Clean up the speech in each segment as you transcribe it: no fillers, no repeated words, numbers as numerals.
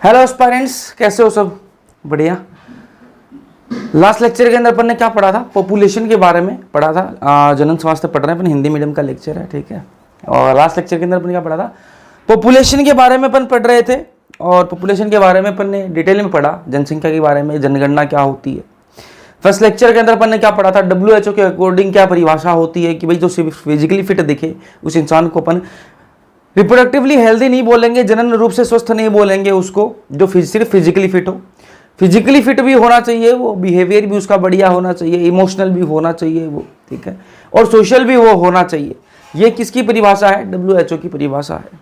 Hello aspirants, कैसे हो सब? बढ़िया। लास्ट लेक्चर के अंदर अपन ने क्या पढ़ा था? पॉपुलेशन के बारे में पढ़ा था। जनन स्वास्थ्य पढ़ रहे हैं अपन, हिंदी मीडियम का लेक्चर है, ठीक है। और लास्ट लेक्चर के अंदर अपन क्या पढ़ा था? पॉपुलेशन के बारे में अपन पढ़ रहे थे। और पॉपुलेशन के बारे में अपन ने डिटेल में पढ़ा, जनसंख्या के बारे में, जनगणना क्या होती है। फर्स्ट लेक्चर के अंदर अपन ने क्या पढ़ा था? WHO के अकॉर्डिंग क्या परिभाषा होती है कि भाई जो सिर्फ फिजिकली फिट दिखे उस इंसान को अपन रिप्रोडक्टिवली हेल्दी नहीं बोलेंगे, जनन रूप से स्वस्थ नहीं बोलेंगे उसको, जो सिर्फ फिजिकली फिट हो। फिजिकली फिट भी होना चाहिए वो, बिहेवियर भी उसका बढ़िया होना चाहिए, इमोशनल भी होना चाहिए वो, ठीक है, और सोशल भी वो होना चाहिए। ये किसकी परिभाषा है? WHO की परिभाषा है।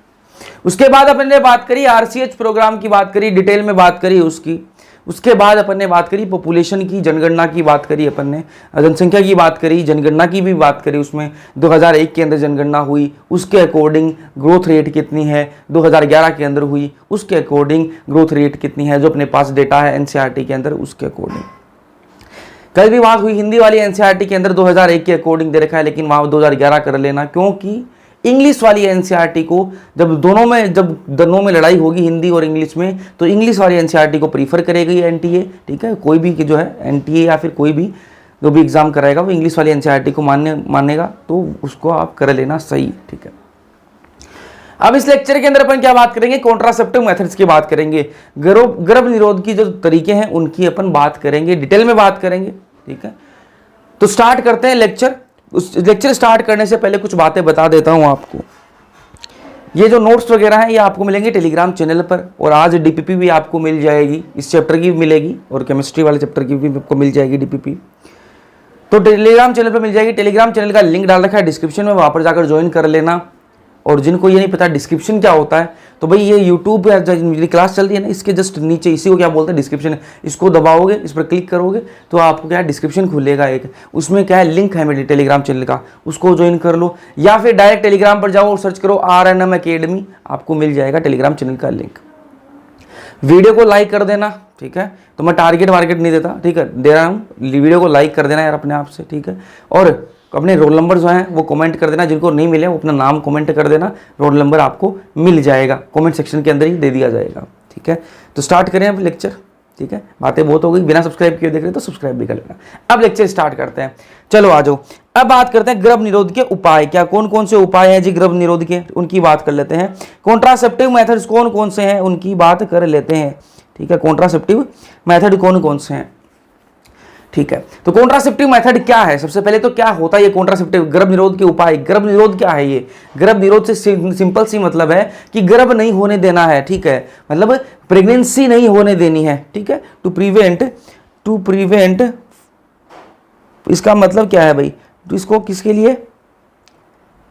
उसके बाद अपन ने बात करी RCH प्रोग्राम की, बात करी डिटेल में, बात करी उसकी। उसके बाद अपन ने बात करी पॉपुलेशन की, जनगणना की बात करी अपन ने, जनसंख्या की बात करी, जनगणना की भी बात करी। उसमें 2001 के अंदर जनगणना हुई, उसके अकॉर्डिंग ग्रोथ रेट कितनी है, 2011 के अंदर हुई, उसके अकॉर्डिंग ग्रोथ रेट कितनी है, जो अपने पास डेटा है NCERT के अंदर, उसके अकॉर्डिंग। कल भी बात हुई हिंदी वाली NCERT के अंदर 2001 के अकॉर्डिंग दे रखा है, लेकिन वहाँ 2011 कर लेना, क्योंकि इंग्लिश वाली NCERT को जब दोनों में लड़ाई होगी, हिंदी और इंग्लिश में, तो इंग्लिश वाली NCERT को प्रीफर करेगी NTA, ठीक है। कोई भी जो है NTA या फिर कोई भी जो भी एग्जाम कराएगा वो इंग्लिश वाली NCERT को मानेगा, तो उसको आप कर लेना सही, ठीक है। अब इस लेक्चर के अंदर अपन क्या बात करेंगे? कॉन्ट्रासेप्टिव मेथड्स की बात करेंगे। गर्भ निरोध की जो तरीके हैं उनकी अपन बात करेंगे, डिटेल में बात करेंगे, ठीक है। तो स्टार्ट करते हैं लेक्चर। उस लेक्चर स्टार्ट करने से पहले कुछ बातें बता देता हूं आपको। ये जो नोट्स वगैरह हैं ये आपको मिलेंगे टेलीग्राम चैनल पर, और आज DPP भी आपको मिल जाएगी, इस चैप्टर की भी मिलेगी और केमिस्ट्री वाले चैप्टर की भी आपको मिल जाएगी DPP। तो टेलीग्राम चैनल पर मिल जाएगी। टेलीग्राम चैनल का लिंक डाल रखा है डिस्क्रिप्शन में, वहां पर जाकर ज्वाइन कर लेना। और जिनको ये नहीं पता डिस्क्रिप्शन क्या होता है, तो भाई ये यूट्यूब पे मेरी क्लास चल रही है ना, इसके जस्ट नीचे इसी को क्या बोलते हैं? डिस्क्रिप्शन। इसको दबाओगे, इस पर क्लिक करोगे तो आपको क्या है? डिस्क्रिप्शन खुलेगा एक, उसमें क्या है? लिंक है मेरे टेलीग्राम चैनल का, उसको ज्वाइन कर लो। या फिर डायरेक्ट टेलीग्राम पर जाओ और सर्च करो RNM अकेडमी, आपको मिल जाएगा टेलीग्राम चैनल का लिंक। वीडियो को लाइक कर देना, ठीक है। तो मैं टारगेट वारगेट नहीं देता, ठीक है, दे रहा हूँ। वीडियो को लाइक कर देना यार अपने आप से, ठीक है। और अपने रोल नंबर जो हैं वो कमेंट कर देना, जिनको नहीं मिले वो अपना नाम कमेंट कर देना, रोल नंबर आपको मिल जाएगा, कमेंट सेक्शन के अंदर ही दे दिया जाएगा, ठीक है। तो स्टार्ट करें अब लेक्चर, ठीक है। बातें बहुत हो गई, बिना सब्सक्राइब किए देख रहे तो सब्सक्राइब भी कर लेना। अब लेक्चर स्टार्ट करते हैं, चलो आ जाओ। अब बात करते हैं गर्भ निरोध के उपाय। क्या कौन कौन से उपाय हैं जी गर्भ निरोध के, उनकी बात कर लेते हैं। कॉन्ट्रासेप्टिव मेथड्स कौन कौन से हैं उनकी बात कर लेते हैं, ठीक है। कॉन्ट्रासेप्टिव मेथड कौन कौन से हैं, ठीक है। तो कॉन्ट्रासेप्टिव मेथड क्या है? सबसे पहले तो क्या होता है ये कॉन्ट्रासेप्टिव गर्भ निरोध के उपाय? गर्भ निरोध क्या है? ये गर्भ निरोध से सिंपल सी मतलब है कि गर्भ नहीं होने देना है, ठीक है, मतलब प्रेगनेंसी नहीं होने देनी है, ठीक है। टू प्रिवेंट इसका मतलब क्या है भाई? तो इसको किसके लिए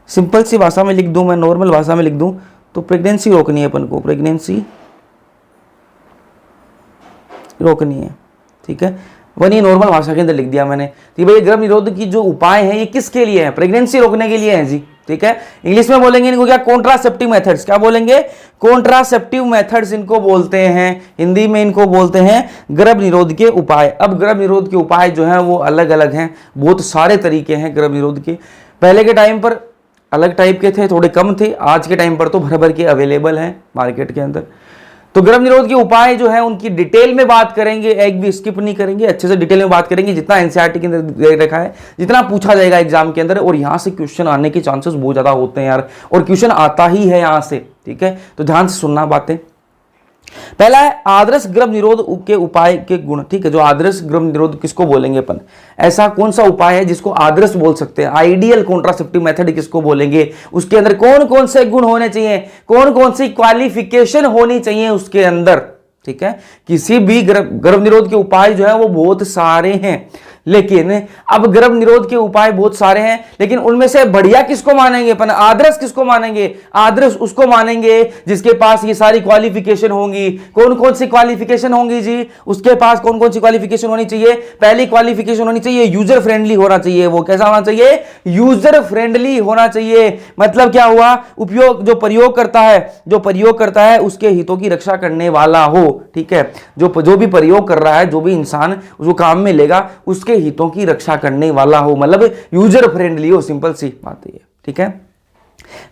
सिंपल सी भाषा में लिख दूं, मैं नॉर्मल भाषा में लिख दूं तो प्रेगनेंसी रोकनी है अपन को, प्रेगनेंसी रोकनी है, ठीक है। वही नॉर्मल भाषा के अंदर लिख दिया मैंने कि भाई गर्भ निरोध की जो उपाय हैं ये किसके लिए हैं? प्रेगनेंसी रोकने के लिए हैं जी, ठीक है। इंग्लिश में बोलेंगे इनको क्या? Contraceptive methods. क्या बोलेंगे? कॉन्ट्रासेप्टिव मेथड्स इनको बोलते हैं। हिंदी में इनको बोलते हैं गर्भ निरोध के उपाय। अब गर्भ निरोध के उपाय जो हैं वो अलग अलग हैं, बहुत सारे तरीके हैं गर्भ निरोध के। पहले के टाइम पर अलग टाइप के थे, थोड़े कम थे, आज के टाइम पर तो भर भर के अवेलेबल हैं मार्केट के अंदर। तो गर्भ निरोध के उपाय जो है उनकी डिटेल में बात करेंगे, एक भी स्किप नहीं करेंगे, अच्छे से डिटेल में बात करेंगे, जितना NCERT के अंदर दे रखा है, जितना पूछा जाएगा एग्जाम के अंदर। और यहाँ से क्वेश्चन आने के चांसेस बहुत ज्यादा होते हैं यार, और क्वेश्चन आता ही है यहाँ से, ठीक है। तो ध्यान से सुनना बातें। पहला है आदर्श गर्भ निरोध के उपाय के गुण, ठीक है। जो आदर्श गर्भ निरोध किसको बोलेंगे अपन? ऐसा कौन सा उपाय है जिसको आदर्श बोल सकते हैं? आइडियल कॉन्ट्रासेप्टिव मेथड किसको बोलेंगे? उसके अंदर कौन कौन से गुण होने चाहिए, कौन कौन सी क्वालिफिकेशन होनी चाहिए उसके अंदर, ठीक है। किसी भी गर्भ निरोध के उपाय जो है वो बहुत सारे हैं, लेकिन अब गर्भ निरोध के उपाय बहुत सारे हैं, लेकिन उनमें से बढ़िया किसको मानेंगे अपन? आदर्श किसको मानेंगे? आदर्श उसको मानेंगे जिसके पास ये सारी क्वालिफिकेशन होंगी। कौन कौन सी क्वालिफिकेशन होंगी जी? उसके पास कौन कौन सी क्वालिफिकेशन होनी चाहिए? पहली क्वालिफिकेशन होनी चाहिए यूजर फ्रेंडली होना चाहिए। वो कैसा होना चाहिए? यूजर फ्रेंडली होना चाहिए। मतलब क्या हुआ? जो प्रयोग करता है उसके हितों की रक्षा करने वाला हो, ठीक है। जो भी प्रयोग कर रहा है, जो भी इंसान उसको काम में लेगा, उसके हितों की रक्षा करने वाला हो, मतलब यूजर फ्रेंडली हो, सिंपल सी बात है, ठीक है।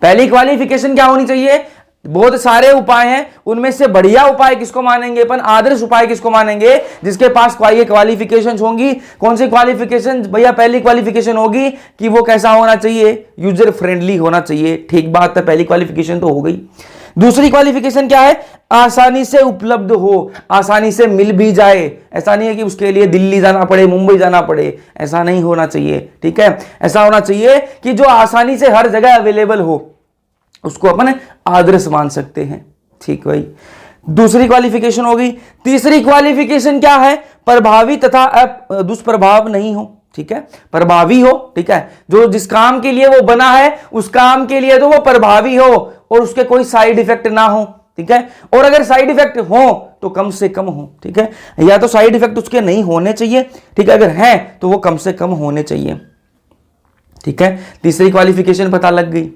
पहली क्वालिफिकेशन क्या होनी चाहिए? बहुत सारे उपाय हैं, उनमें से बढ़िया उपाय किसको मानेंगे अपन, आदर्श उपाय किसको मानेंगे, जिसके पास ये क्वालिफिकेशंस होंगी। कौन सी क्वालिफिकेशन भैया, पहली क्वालिफिकेशन होगी कि वो कैसा होना चाहिए, यूजर फ्रेंडली होना चाहिए, ठीक बात है, पहली क्वालिफिकेशन तो हो गई। दूसरी क्वालिफिकेशन क्या है, आसानी से उपलब्ध हो, आसानी से मिल भी जाए, ऐसा नहीं है कि उसके लिए दिल्ली जाना पड़े, मुंबई जाना पड़े, ऐसा नहीं होना चाहिए, ठीक है। ऐसा होना चाहिए कि जो आसानी से हर जगह अवेलेबल हो, उसको अपन आदर्श मान सकते हैं, ठीक भाई। दूसरी क्वालिफिकेशन होगी। तीसरी क्वालिफिकेशन क्या है, प्रभावी तथा दुष्प्रभाव नहीं हो, ठीक है, प्रभावी हो, ठीक है, जो जिस काम के लिए वो बना है उस काम के लिए तो वो प्रभावी हो और उसके कोई साइड इफेक्ट ना हो, ठीक है, और अगर साइड इफेक्ट हो तो कम से कम हो, ठीक है, या तो साइड इफेक्ट उसके नहीं होने चाहिए, ठीक है, अगर है तो वो कम से कम होने चाहिए, ठीक है। तीसरी क्वालिफिकेशन पता लग गई।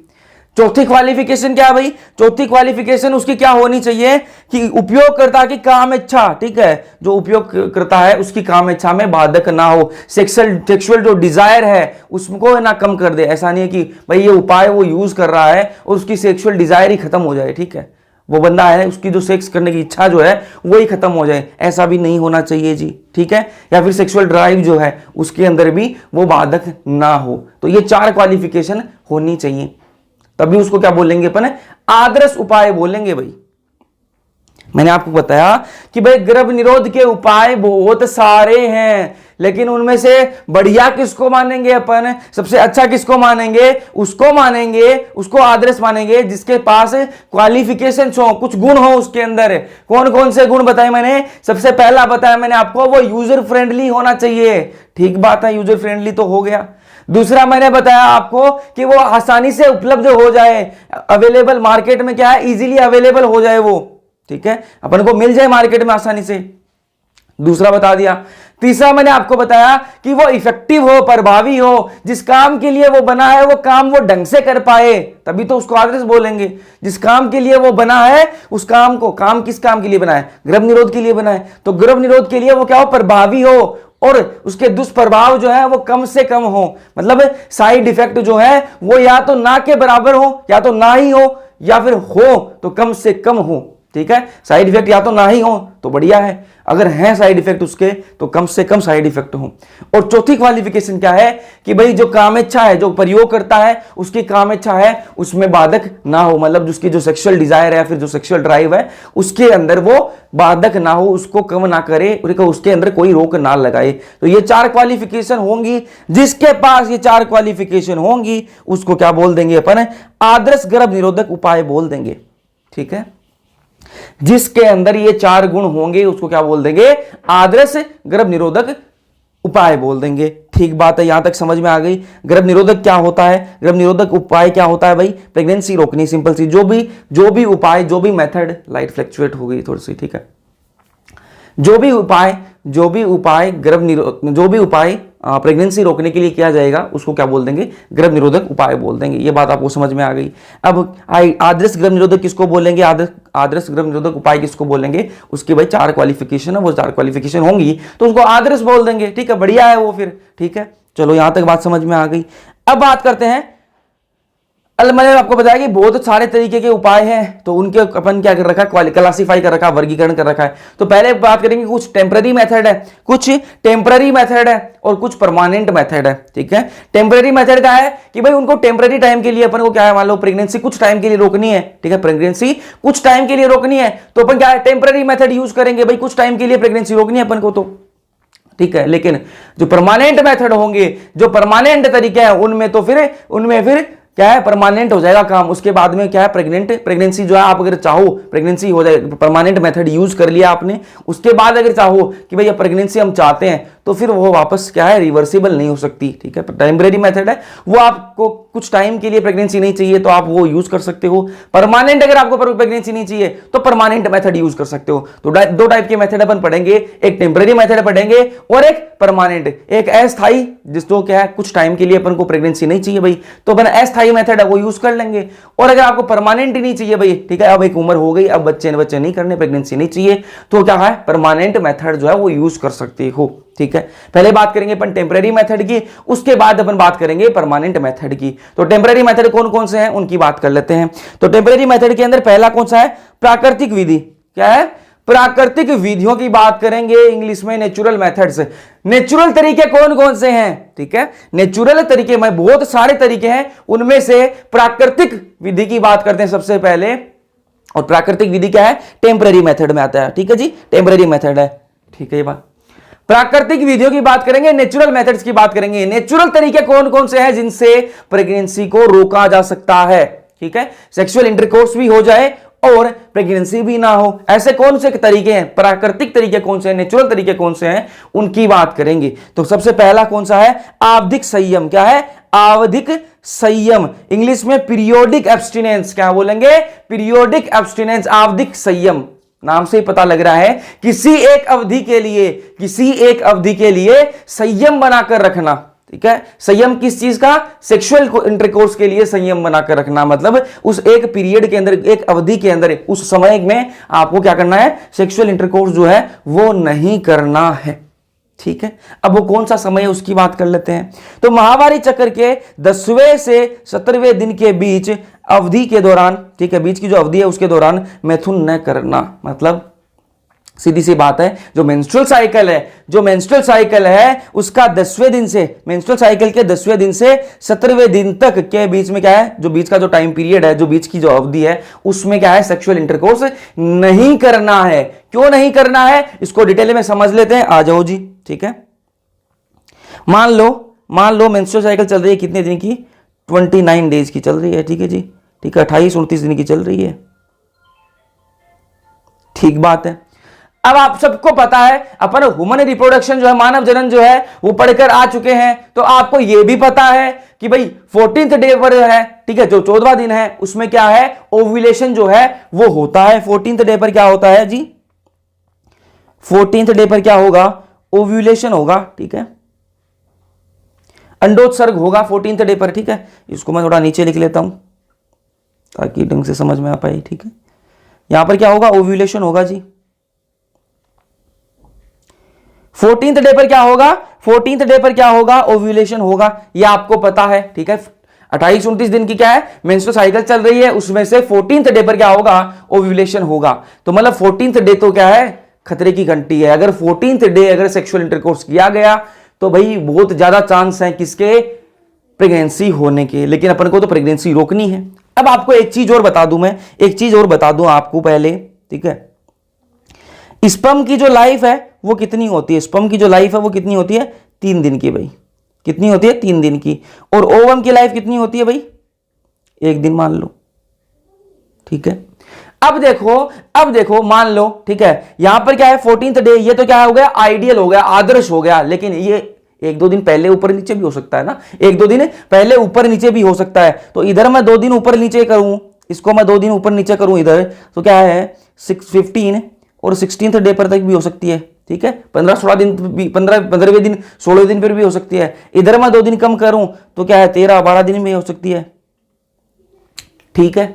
चौथी क्वालिफिकेशन क्या है भाई, चौथी क्वालिफिकेशन उसकी क्या होनी चाहिए कि उपयोगकर्ता की काम इच्छा, ठीक है, जो उपयोग करता है उसकी काम इच्छा में बाधक ना हो, सेक्सुअल जो डिजायर है उसको ना कम कर दे। ऐसा नहीं है कि भाई ये उपाय वो यूज कर रहा है और उसकी सेक्सुअल डिजायर ही खत्म हो जाए, ठीक है, वो बंदा है उसकी जो सेक्स करने की इच्छा जो है वो ही खत्म हो जाए, ऐसा भी नहीं होना चाहिए जी, ठीक है, या फिर सेक्सुअल ड्राइव जो है उसके अंदर भी वो बाधक ना हो। तो ये 4 क्वालिफिकेशन होनी चाहिए, तभी उसको क्या बोलेंगे अपन, आदर्श उपाय बोलेंगे भाई। मैंने आपको बताया कि भाई गर्भ निरोध के उपाय बहुत सारे हैं, लेकिन उनमें से बढ़िया किसको मानेंगे अपन, सबसे अच्छा किसको मानेंगे, उसको मानेंगे, उसको आदर्श मानेंगे जिसके पास क्वालिफिकेशन हो, कुछ गुण हो उसके अंदर। कौन कौन से गुण बताए मैंने, सबसे पहला बताया मैंने आपको, वो यूजर फ्रेंडली होना चाहिए, ठीक बात है, यूजर फ्रेंडली तो हो गया। दूसरा मैंने बताया आपको कि वो आसानी से उपलब्ध हो जाए, अवेलेबल मार्केट में क्या है, इजीली अवेलेबल हो जाए वो, ठीक है, अपन को मिल जाए मार्केट में आसानी से, दूसरा बता दिया। तीसरा मैंने आपको बताया कि वो इफेक्टिव हो, प्रभावी हो, जिस काम के लिए वो बना है वो काम वो ढंग से कर पाए, तभी तो उसको आदर्श बोलेंगे। जिस काम के लिए वो बना है उस काम को, काम किस काम के लिए बना है, गर्भ निरोध के लिए बना है, तो गर्भ निरोध के लिए वो क्या हो, प्रभावी हो और उसके दुष्प्रभाव जो है वो कम से कम हो, मतलब साइड इफेक्ट जो है वो या तो ना के बराबर हो, या तो ना ही हो, या फिर हो तो कम से कम हो, ठीक है, साइड इफेक्ट या तो ना ही हो तो बढ़िया है, अगर है साइड इफेक्ट उसके तो कम से कम साइड इफेक्ट हो। और चौथी क्वालिफिकेशन क्या है कि भाई जो काम इच्छा है, जो प्रयोग करता है उसकी काम इच्छा है उसमें बाधक ना हो, मतलब उसकी जो सेक्सुअल डिजायर है या फिर जो सेक्सुअल ड्राइव है उसके अंदर वो बाधक ना हो, उसको कम ना करे, उसके अंदर कोई रोक ना लगाए। तो ये 4 क्वालिफिकेशन होंगी, जिसके पास ये 4 क्वालिफिकेशन होंगी उसको क्या बोल देंगे अपन, आदर्श गर्भ निरोधक उपाय बोल देंगे, ठीक है। जिसके अंदर ये 4 गुण होंगे उसको क्या बोल देंगे, आदर्श गर्भ निरोधक उपाय बोल देंगे, ठीक बात है, यहां तक समझ में आ गई। गर्भ निरोधक क्या होता है, गर्भ निरोधक उपाय क्या होता है भाई, प्रेगनेंसी रोकनी, सिंपल सी, जो भी उपाय, जो भी मेथड, लाइट फ्लक्चुएट हो गई थोड़ी सी, ठीक है, जो भी उपाय गर्भ निरोध, जो भी उपाय प्रेगनेंसी रोकने के लिए किया जाएगा उसको क्या बोल देंगे, गर्भ निरोधक उपाय बोल देंगे। ये बात आपको समझ में आ गई। अब आदर्श गर्भ निरोधक किसको बोलेंगे, आदर्श गर्भ निरोधक उपाय किसको बोलेंगे, उसकी भाई 4 क्वालिफिकेशन है, वो 4 क्वालिफिकेशन होंगी तो उसको आदर्श बोल देंगे, ठीक है, बढ़िया है वो फिर, ठीक है। चलो यहां तक बात समझ में आ गई। अब बात करते हैं, मैंने आपको बताया कि बहुत सारे तरीके के उपाय हैं, तो उनके अपन क्या कर रखा है, क्लासिफाई कर रखा है, वर्गीकरण कर रखा है। तो पहले बात करेंगे कुछ टेम्पररी मेथड है, और कुछ परमानेंट मेथड है, ठीक है। टेम्पररी मेथड क्या है कि भाई उनको टेम्पररी टाइम के लिए अपन को क्या है, मान लो प्रेगनेंसी कुछ टाइम के लिए रोकनी है, ठीक है, प्रेगनेंसी कुछ टाइम के लिए रोकनी है तो अपन क्या है, टेम्पररी मेथड यूज करेंगे, भाई कुछ टाइम के लिए प्रेगनेंसी रोकनी है अपन को तो, ठीक है। लेकिन जो परमानेंट मेथड होंगे, जो परमानेंट तरीके हैं उनमें फिर क्या है, परमानेंट हो जाएगा काम, उसके बाद में क्या है, प्रेगनेंसी जो है आप अगर चाहो प्रेगनेंसी हो जाए, परमानेंट मेथड यूज कर लिया आपने, उसके बाद अगर चाहो कि भैया प्रेगनेंसी हम चाहते हैं तो फिर वो वापस क्या है, रिवर्सिबल नहीं हो सकती, ठीक है। टेम्परेरी मेथड है, वो आपको कुछ टाइम के लिए प्रेगनेंसी नहीं चाहिए तो आप वो यूज कर सकते हो। परमानेंट अगर आपको प्रेगनेंसी नहीं चाहिए तो परमानेंट मेथड यूज कर सकते हो। तो 2 टाइप के मेथड अपन पढ़ेंगे, एक टेम्परेरी मेथड पढ़ेंगे और एक परमानेंट, एक अस्थाई, जिसको क्या है कुछ टाइम के लिए अपन को प्रेगनेंसी नहीं चाहिए भाई तो अपन अस्थाई मेथड है वो यूज कर लेंगे। और अगर आपको परमानेंट ही नहीं चाहिए भाई, ठीक है, अब एक उम्र हो गई, अब बच्चे नहीं करने, प्रेगनेंसी नहीं चाहिए, तो क्या है, परमानेंट मेथड जो है वो यूज कर सकते हो। ठीक है। पहले बात करेंगे अपन टेम्परेरी मेथड की, उसके बाद अपन बात करेंगे परमानेंट मेथड की। तो टेम्परेरी मेथड कौन कौन से हैं उनकी बात कर लेते हैं। तो टेम्परेरी मेथड के अंदर पहला कौन सा है, प्राकृतिक विधि। क्या है, प्राकृतिक विधियों की बात करेंगे, इंग्लिश में नेचुरल मेथड्स। नेचुरल तरीके कौन कौन से हैं, ठीक है, नेचुरल तरीके में बहुत सारे तरीके हैं, उनमें से प्राकृतिक विधि की बात करते हैं सबसे पहले। और प्राकृतिक विधि क्या है, टेम्परेरी मेथड में आता है, ठीक है जी, टेम्परेरी मेथड है, ठीक है। ये बात प्राकृतिक विधियों की बात करेंगे, नेचुरल मेथड्स की बात करेंगे। नेचुरल तरीके कौन कौन से हैं जिनसे प्रेगनेंसी को रोका जा सकता है, ठीक है, सेक्सुअल इंटरकोर्स भी हो जाए और प्रेगनेंसी भी ना हो, ऐसे कौन से तरीके हैं, प्राकृतिक तरीके कौन से हैं, नेचुरल तरीके कौन से हैं, उनकी बात करेंगे। तो सबसे पहला कौन सा है, आवधिक संयम। क्या है, आवधिक संयम, इंग्लिश में पीरियोडिक एब्स्टिनेंस। क्या बोलेंगे, पीरियोडिक एब्स्टिनेंस, आवधिक संयम। नाम से ही पता लग रहा है किसी एक अवधि के लिए, किसी एक अवधि के लिए संयम बनाकर रखना, ठीक है। संयम किस चीज का, सेक्सुअल इंटरकोर्स के लिए संयम बनाकर रखना, मतलब उस एक पीरियड के अंदर, एक अवधि के अंदर, उस समय में आपको क्या करना है, सेक्सुअल इंटरकोर्स जो है वो नहीं करना है, ठीक है। अब वो कौन सा समय है उसकी बात कर लेते हैं। तो माहवारी चक्र के 10वें से 17वें दिन के बीच अवधि के दौरान, ठीक है, बीच की जो अवधि है उसके दौरान मैथुन न करना। मतलब सीधी सी बात है, जो मेंस्ट्रुअल साइकिल है, जो मेंस्ट्रुअल साइकिल है उसका 10वें दिन से, मेंस्ट्रुअल साइकिल के 10वें दिन से 17वें दिन तक के बीच में क्या है, जो बीच का जो टाइम पीरियड है, जो बीच की जो अवधि है, उसमें क्या है, सेक्सुअल इंटरकोर्स नहीं करना है। क्यों नहीं करना है, इसको डिटेल में समझ लेते हैं, आ जाओ जी, ठीक है। मान लो मेंस्ट्रुअल साइकिल चल रही है कितने दिन की, 29 डेज की चल रही है, ठीक है जी, ठीक है, 28-29 दिन की चल रही है, ठीक बात है। अब आप सबको पता है अपन ह्यूमन रिप्रोडक्शन जो है, मानव जनन जो है वो पढ़कर आ चुके हैं, तो आपको यह भी पता है कि भाई 14th डे पर है, ठीक है, जो 14वां दिन है उसमें क्या है, ओव्यूलेशन जो है वो होता है। 14th डे पर क्या होता है जी, 14th डे पर क्या होगा, ओव्यूलेशन होगा, ठीक है, अंडोत्सर्ग होगा 14th डे पर, ठीक है। इसको मैं थोड़ा नीचे लिख लेता हूं ताकि ढंग से समझ में आ पाए, ठीक है। यहां पर क्या होगा, ओव्यूलेशन होगा जी। 14th डे पर क्या होगा, 14th डे पर क्या होगा, ओव्यूलेशन होगा, यह आपको पता है, ठीक है। 28-29 दिन की क्या है, मेंस्ट्रुअल साइकिल चल रही है, उसमें से 14th डे पर क्या होगा, ओव्यूलेशन होगा। तो मतलब 14th डे तो क्या है, खतरे की घंटी है। अगर 14th डे अगर सेक्सुअल इंटरकोर्स किया गया तो भाई बहुत ज्यादा चांस है किसके, प्रेगनेंसी होने के। लेकिन अपन को तो प्रेगनेंसी रोकनी है। अब आपको एक चीज और बता दूं, मैं एक चीज और बता दूं आपको पहले, ठीक है। स्पर्म की जो लाइफ है वो कितनी होती है, स्पर्म की जो लाइफ है वो कितनी होती है, 3 दिन की भाई, कितनी होती है, 3 दिन की। और ओवम की लाइफ कितनी होती है भाई, 1 दिन मान लो, ठीक है। अब देखो मान लो, ठीक है, यहां पर क्या है, 14th डे, ये तो क्या हो गया, आइडियल हो गया, आदर्श हो गया। लेकिन ये 1-2 दिन पहले ऊपर नीचे भी हो सकता है ना, 1-2 दिन पहले ऊपर नीचे भी हो सकता है। तो इधर मैं 2 दिन ऊपर नीचे करूं, इसको मैं 2 दिन ऊपर नीचे करूं इधर, तो क्या है 15 और 16th डे पर तक भी हो सकती है, ठीक है। 15-16 दिन, 15वें दिन, 16वें दिन पर भी हो सकती है। इधर मैं 2 दिन कम करूं तो क्या है 13-12 दिन में हो सकती है, ठीक है।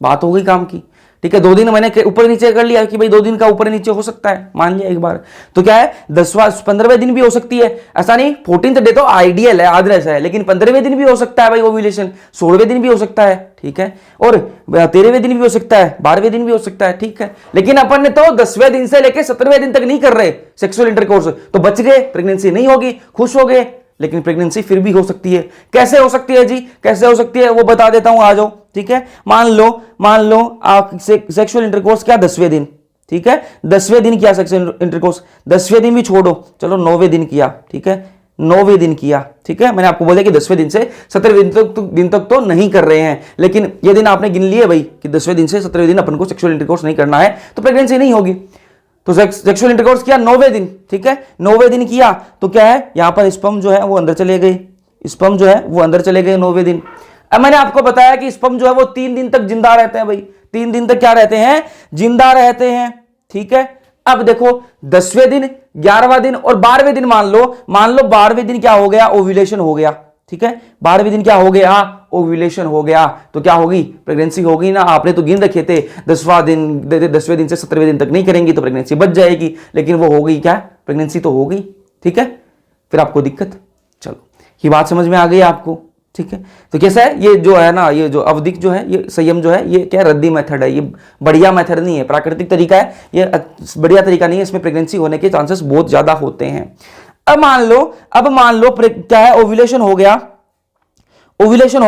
बात हो गई काम की, ठीक है। 2 दिन मैंने ऊपर नीचे कर लिया कि भाई 2 दिन का ऊपर नीचे हो सकता है, मान लिया एक बार। तो क्या है 15वें दिन भी हो सकती है, ऐसा नहीं। 14th डे तो आइडियल है, आदर्श है, लेकिन 15वें दिन भी हो सकता है भाई ओव्यूलेशन, 16वें दिन भी हो सकता है, ठीक है। और 13वें दिन भी हो सकता है, 12वें दिन भी हो सकता है, ठीक है। लेकिन अपन ने तो 10वें दिन से लेकर 17वें दिन तक नहीं कर रहे सेक्सुअल इंटरकोर्स, तो बच गए, प्रेगनेंसी नहीं होगी, खुश हो गए। लेकिन प्रेगनेंसी फिर भी हो सकती है। कैसे हो सकती है जी, कैसे हो सकती है वो बता देता हूं, आ जाओ, ठीक है। मान लो आप सेक्सुअल इंटरकोर्स क्या 10वें दिन, ठीक है, 10वें दिन किया सेक्सुअल इंटरकोर्स, 10वें दिन भी छोड़ो, चलो 9वें दिन किया, ठीक है, 9वें दिन किया, ठीक है। मैंने आपको बोला कि 10वें दिन से 17वें दिन तक तो नहीं कर रहे हैं, लेकिन ये दिन आपने गिन लिए भाई कि 10वें दिन से 17वें दिन अपन को सेक्सुअल इंटरकोर्स नहीं करना है, तो प्रेगनेंसी नहीं होगी। तो सेक्सुअल इंटरकोर्स किया 9वें दिन, ठीक है, 9वें दिन किया तो क्या है, यहां पर स्पर्म जो है वो अंदर चले गए, स्पर्म जो है वो अंदर चले गए 9वें दिन। अब मैंने आपको बताया कि स्पर्म जो है वो 3 दिन तक जिंदा रहते हैं भाई, 3 दिन तक क्या रहते हैं, जिंदा रहते हैं, ठीक है। अब देखो 10वें दिन, 11वां दिन और 12वें दिन मान लो 12वें दिन क्या हो गया, ओव्यूलेशन हो गया, ठीक है। 12वें दिन क्या हो गया, ओव्यूलेशन हो गया, तो क्या होगी, प्रेगनेंसी होगी ना। आपने तो गिन रखे थे 10वें दिन से 17वें दिन तक नहीं करेंगी तो प्रेगनेंसी बच जाएगी, लेकिन वो हो गई क्या, प्रेगनेंसी तो हो गई, ठीक है, फिर आपको दिक्कत। चलो ये बात समझ में आ गई आपको, ठीक है। तो कैसा है ये जो है ना, ये जो अवधिक जो है, ये संयम जो है, ये क्या रद्दी मेथड है, ये बढ़िया मेथड नहीं है, प्राकृतिक तरीका है, ये बढ़िया तरीका नहीं है, इसमें प्रेगनेंसी होने के चांसेस बहुत ज्यादा होते हैं। अब मान लो क्या है, ओव्यूलेशन हो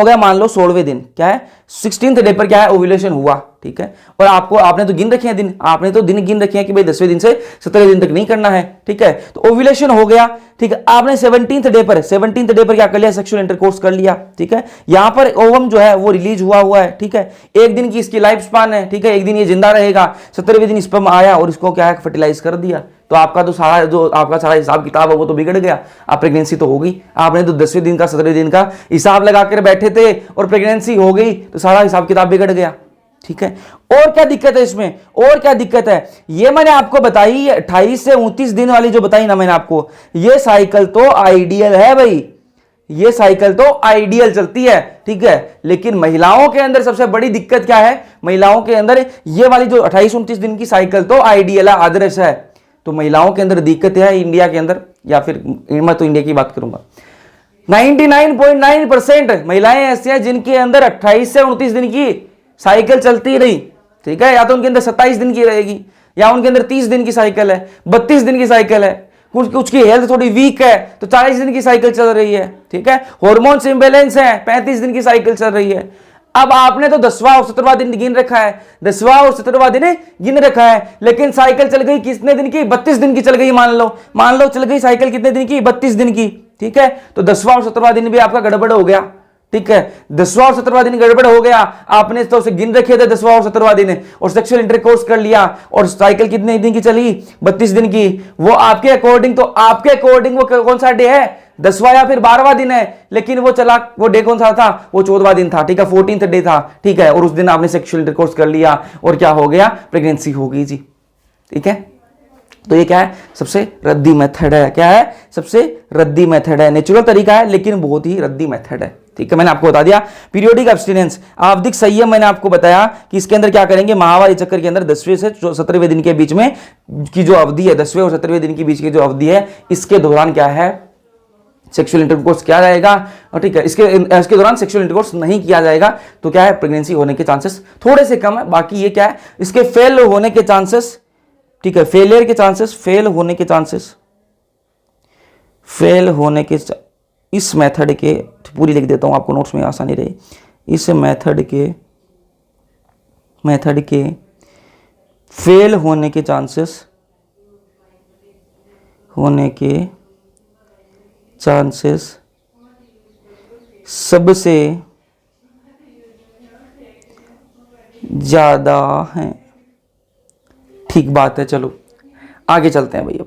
गया, मान लो 16वें दिन, क्या है 16th डे पर क्या है ओव्यूलेशन हुआ, ठीक है। और आपने तो गिन रखे हैं दिन, आपने तो दिन गिन रखे हैं कि भाई 10वें दिन से 17वें दिन तक नहीं करना है, ठीक है। तो ओव्यूलेशन हो गया, ठीक है। आपने 17th डे पर क्या कर लिया, सेक्सुअल इंटरकोर्स कर लिया, ठीक है। यहां पर ओवम जो है वो रिलीज हुआ है, ठीक है। एक दिन की इसकी लाइफ स्पान है, ठीक है, एक दिन ये जिंदा रहेगा, 17वें दिन स्पर्म आया और इसको क्या है फर्टिलाइज कर दिया, तो आपका सारा हिसाब किताब है वो तो बिगड़ गया। आप प्रेगनेंसी तो होगी, आपने तो 10वें दिन का 17वें दिन का हिसाब लगा कर बैठे थे और प्रेगनेंसी हो गई, तो सारा हिसाब किताब बिगड़ गया, ठीक है। और क्या दिक्कत है इसमें, और क्या दिक्कत है, ये मैंने आपको बताई 28 से 29 दिन वाली जो बताई ना मैंने आपको, ये साइकिल तो आइडियल है भाई, ये साइकिल तो आइडियल चलती है, ठीक है। लेकिन महिलाओं के अंदर सबसे बड़ी दिक्कत क्या है, महिलाओं के अंदर ये वाली जो 28-29 दिन की साइकिल तो आइडियल है, आदर्श है, तो महिलाओं के अंदर दिक्कत है इंडिया के अंदर, या फिर मैं तो इंडिया की बात करूंगा, 99.9% महिलाएं ऐसी हैं जिनके अंदर 28 से 29 दिन की साइकिल चलती रही, ठीक है। या तो उनके अंदर 27 दिन की रहेगी, या उनके अंदर 30 दिन की साइकिल है, 32 दिन की साइकिल है, कुछ की हेल्थ थोड़ी वीक है तो 40 दिन की साइकिल चल रही है, ठीक है। हॉर्मोन्स इंबैलेंस है, 35 दिन की साइकिल चल रही है। अब आपने तो 10वां और 17वां दिन गिन रखा है, 10वां और 17वां दिन गिन रखा है, लेकिन साइकिल चल गई कितने दिन की, 32 दिन की चल गई, मान लो चल गई साइकिल कितने दिन की, 32 दिन की, ठीक है। तो 10वां और 17वां दिन भी आपका गड़बड़ हो गया, ठीक है। 10वां और 17वां दिन गड़बड़ हो गया, आपने तो उसे गिन रखे थे 10वां और 17वां दिन और सेक्सुअल इंटरकोर्स कर लिया, और साइकिल कितने दिन की चली, 32 दिन की। वो आपके अकॉर्डिंग वो कौन सा डे है, 10वां या फिर 12वां दिन है, लेकिन वो चला, वो डे कौन सा था, वो 14वां दिन था, ठीक है, 14th डे था, ठीक है। और उस दिन आपने सेक्सुअल इंटरकोर्स कर लिया और क्या हो गया, प्रेगनेंसी हो गई जी, ठीक है। तो ये क्या है, सबसे रद्दी मेथड है, क्या है, सबसे रद्दी मेथड है, नेचुरल तरीका है लेकिन बहुत ही रद्दी मेथड है, ठीक है। मैंने आपको बता दिया पीरियोडिक एब्स्टिनेंस, आवधिक संयम, मैंने आपको बताया कि इसके अंदर क्या करेंगे, माहवारी चक्कर के अंदर 10वें से 17वें दिन के बीच में की जो अवधि है, 10वें और 17वें दिन के बीच की जो अवधि है, इसके दौरान क्या है, सेक्सुअल इंटरकोर्स किया जाएगा, और ठीक है, इसके दौरान सेक्सुअल इंटरकोर्स नहीं किया जाएगा तो क्या है, प्रेगनेंसी होने के चांसेस थोड़े से कम है। बाकी ये क्या है, इसके फेल होने के चांसेस, ठीक है, फेल होने के इस मेथड के, पूरी लिख देता हूं आपको नोट्स में आसानी रहे, इस मेथड के फेल होने के चांसेस सबसे ज्यादा हैं, ठीक बात है। चलो आगे चलते हैं भाई।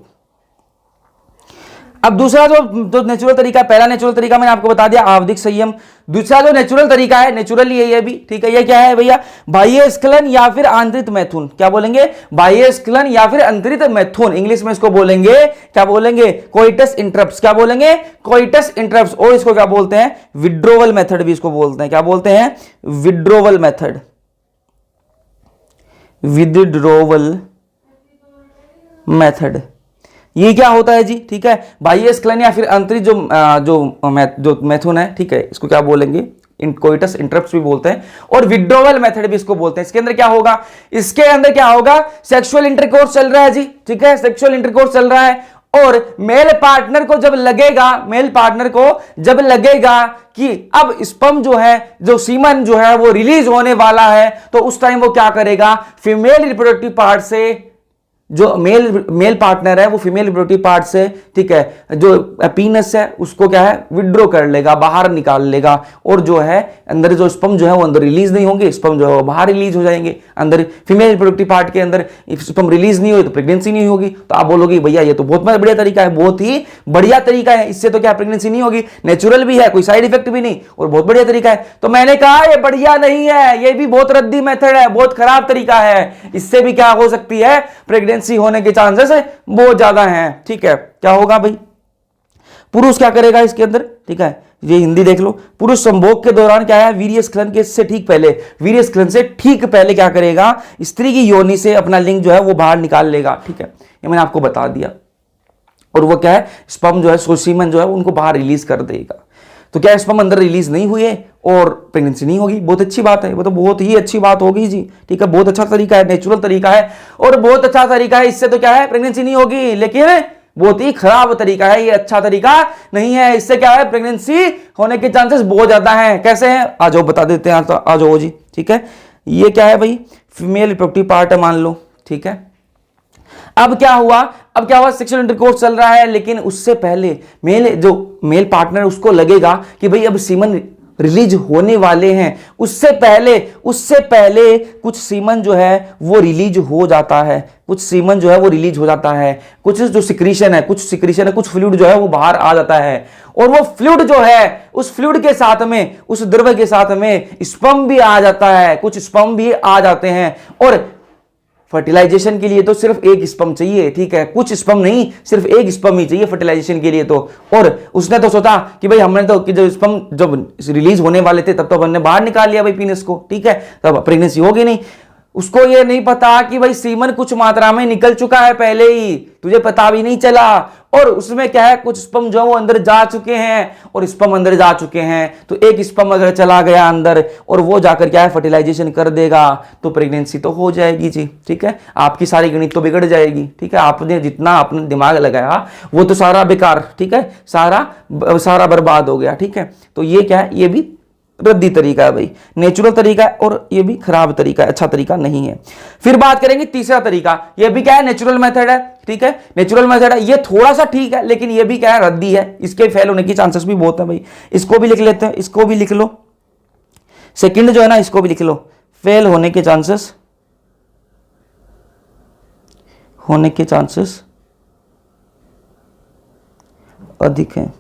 अब दूसरा जो नेचुरल तरीका, पहला नेचुरल तरीका मैंने आपको बता दिया आवधिक संयम, दूसरा जो नेचुरल तरीका है, नेचुरली यही है भी, ठीक है। ये क्या है भैया, बाह्य स्खलन या फिर आंतरिक मैथुन, क्या बोलेंगे, बाह्य स्खलन या फिर आंतरिक मैथुन, इंग्लिश में इसको बोलेंगे, क्या बोलेंगे, कोइटस इंटरप्ट्स, क्या बोलेंगे, कोइटस इंटरप्ट्स, और इसको क्या बोलते हैं, विड्रोवल मेथड भी इसको बोलते हैं, क्या बोलते हैं, विड्रोवल मेथड, विड्रोवल मेथड। ये क्या होता है जी, ठीक है, बाह्य स्खलन या फिर आंतरिक जो मैथुन है, ठीक है, इसको क्या बोलेंगे, कोइटस इंटरप्ट्स भी बोलते हैं, और विड्रोवल मेथड भी इसको बोलते हैं। इसके अंदर क्या होगा, सेक्सुअल इंटरकोर्स चल रहा है जी, ठीक है, सेक्सुअल इंटरकोर्स चल रहा है, और मेल पार्टनर को जब लगेगा कि अब स्पर्म जो है, जो सीमन जो है वो रिलीज होने वाला है, तो उस टाइम वो क्या करेगा, फीमेल रिप्रोडक्टिव पार्ट से, जो मेल पार्टनर है वो फीमेल रिप्रोडक्टिव पार्ट से, ठीक है, जो पीनस है उसको क्या है, विड्रॉ कर लेगा, बाहर निकाल लेगा, और जो है अंदर जो स्पर्म जो है वो अंदर रिलीज नहीं होंगे, स्पर्म जो है वो बाहर रिलीज हो जाएंगे, अंदर फीमेल रिप्रोडक्टिव पार्ट के अंदर स्पर्म रिलीज नहीं हुई तो प्रेगनेंसी नहीं होगी। तो आप बोलोगे भैया ये तो बहुत बढ़िया तरीका है, बहुत ही बढ़िया तरीका है, इससे तो क्या प्रेगनेंसी नहीं होगी, नेचुरल भी है, कोई साइड इफेक्ट भी नहीं, और बहुत बढ़िया तरीका है। तो मैंने कहा ये बढ़िया नहीं है, ये भी बहुत रद्दी मेथड है, बहुत खराब तरीका है, इससे भी क्या हो सकती है, प्रेगनेंसी होने के चांसेस बहुत ज्यादा हैं, ठीक है। क्या होगा भाई, पुरुष क्या करेगा इसके अंदर, ठीक है, ये हिंदी देख लो, पुरुष संभोग के दौरान क्या है, वीर्य स्खलन के से ठीक पहले क्या करेगा, स्त्री की योनि से अपना लिंग जो है वो बाहर निकाल लेगा, ठीक है, ये मैंने आपको बता दिया। और वो क्या है, स्पर्म जो है, सीमन जो है उनको बाहर रिलीज कर देगा। तो क्या स्पर्म अंदर रिलीज नहीं हुए और प्रेगनेंसी नहीं होगी, बहुत अच्छी बात है, वो तो बहुत ही अच्छी बात होगी जी, ठीक है, बहुत अच्छा तरीका है, नेचुरल तरीका है और बहुत अच्छा तरीका है। इससे तो क्या है, प्रेगनेंसी नहीं होगी, लेकिन बहुत ही खराब तरीका है, ये अच्छा तरीका नहीं है। इससे क्या है, प्रेगनेंसी होने के चांसेस बहुत ज्यादा हैं। कैसे हैं, आ जाओ बता देते हैं, आ जाओ जी, ठीक है। ये क्या है भाई, फीमेल रिप्रोडक्टिव पार्ट है मान लो, ठीक है। अब क्या हुआ, सेक्सुअल इंटरकोर्स चल रहा है, लेकिन उससे पहले मेल पार्टनर उसको लगेगा कि भाई अब सीमन रिलीज होने वाले हैं, उससे पहले कुछ सीमन जो है वो रिलीज हो जाता है, कुछ सिक्रीशन है, कुछ फ्लूइड जो है वो बाहर आ जाता है, और वो फ्लूइड जो है, उस फ्लूइड के साथ में, उस द्रव्य के साथ में स्पर्म भी आ जाता है, कुछ स्पर्म भी आ जाते हैं। और फर्टिलाइजेशन के लिए तो सिर्फ एक स्पर्म चाहिए, ठीक है, कुछ स्पर्म नहीं, सिर्फ एक स्पर्म ही चाहिए फर्टिलाइजेशन के लिए तो। और उसने तो सोचा कि भाई हमने तो कि जब स्पर्म जब रिलीज होने वाले थे तब तो हमने बाहर निकाल लिया भाई पीनस को, ठीक है, तब प्रेगनेंसी होगी नहीं। उसको ये नहीं पता कि भाई सीमन कुछ मात्रा में निकल चुका है पहले ही, तुझे पता भी नहीं चला, और उसमें क्या है, कुछ स्पर्म जो है वो अंदर जा चुके हैं, और स्पर्म अंदर जा चुके हैं तो एक स्पर्म अगर चला गया अंदर और वो जाकर क्या है फर्टिलाइजेशन कर देगा तो प्रेगनेंसी तो हो जाएगी जी, ठीक है। आपकी सारी गणित तो बिगड़ जाएगी, ठीक है, आपने जितना अपना दिमाग लगाया वो तो सारा बेकार, ठीक है, सारा बर्बाद हो गया, ठीक है। तो ये क्या है, ये भी रद्दी तरीका है भाई, नेचुरल तरीका है और ये भी खराब तरीका है, अच्छा तरीका नहीं है। फिर बात करेंगे तीसरा तरीका, ये भी क्या है, नेचुरल मेथड है, ठीक है, नेचुरल मेथड है, ये थोड़ा सा ठीक है, लेकिन ये भी क्या है, रद्दी है, इसके फेल होने की चांसेस भी बहुत है भाई। इसको भी लिख लेते हैं, इसको भी लिख लो, सेकंड जो है ना इसको भी लिख लो, फेल होने के चांसेस अधिक है,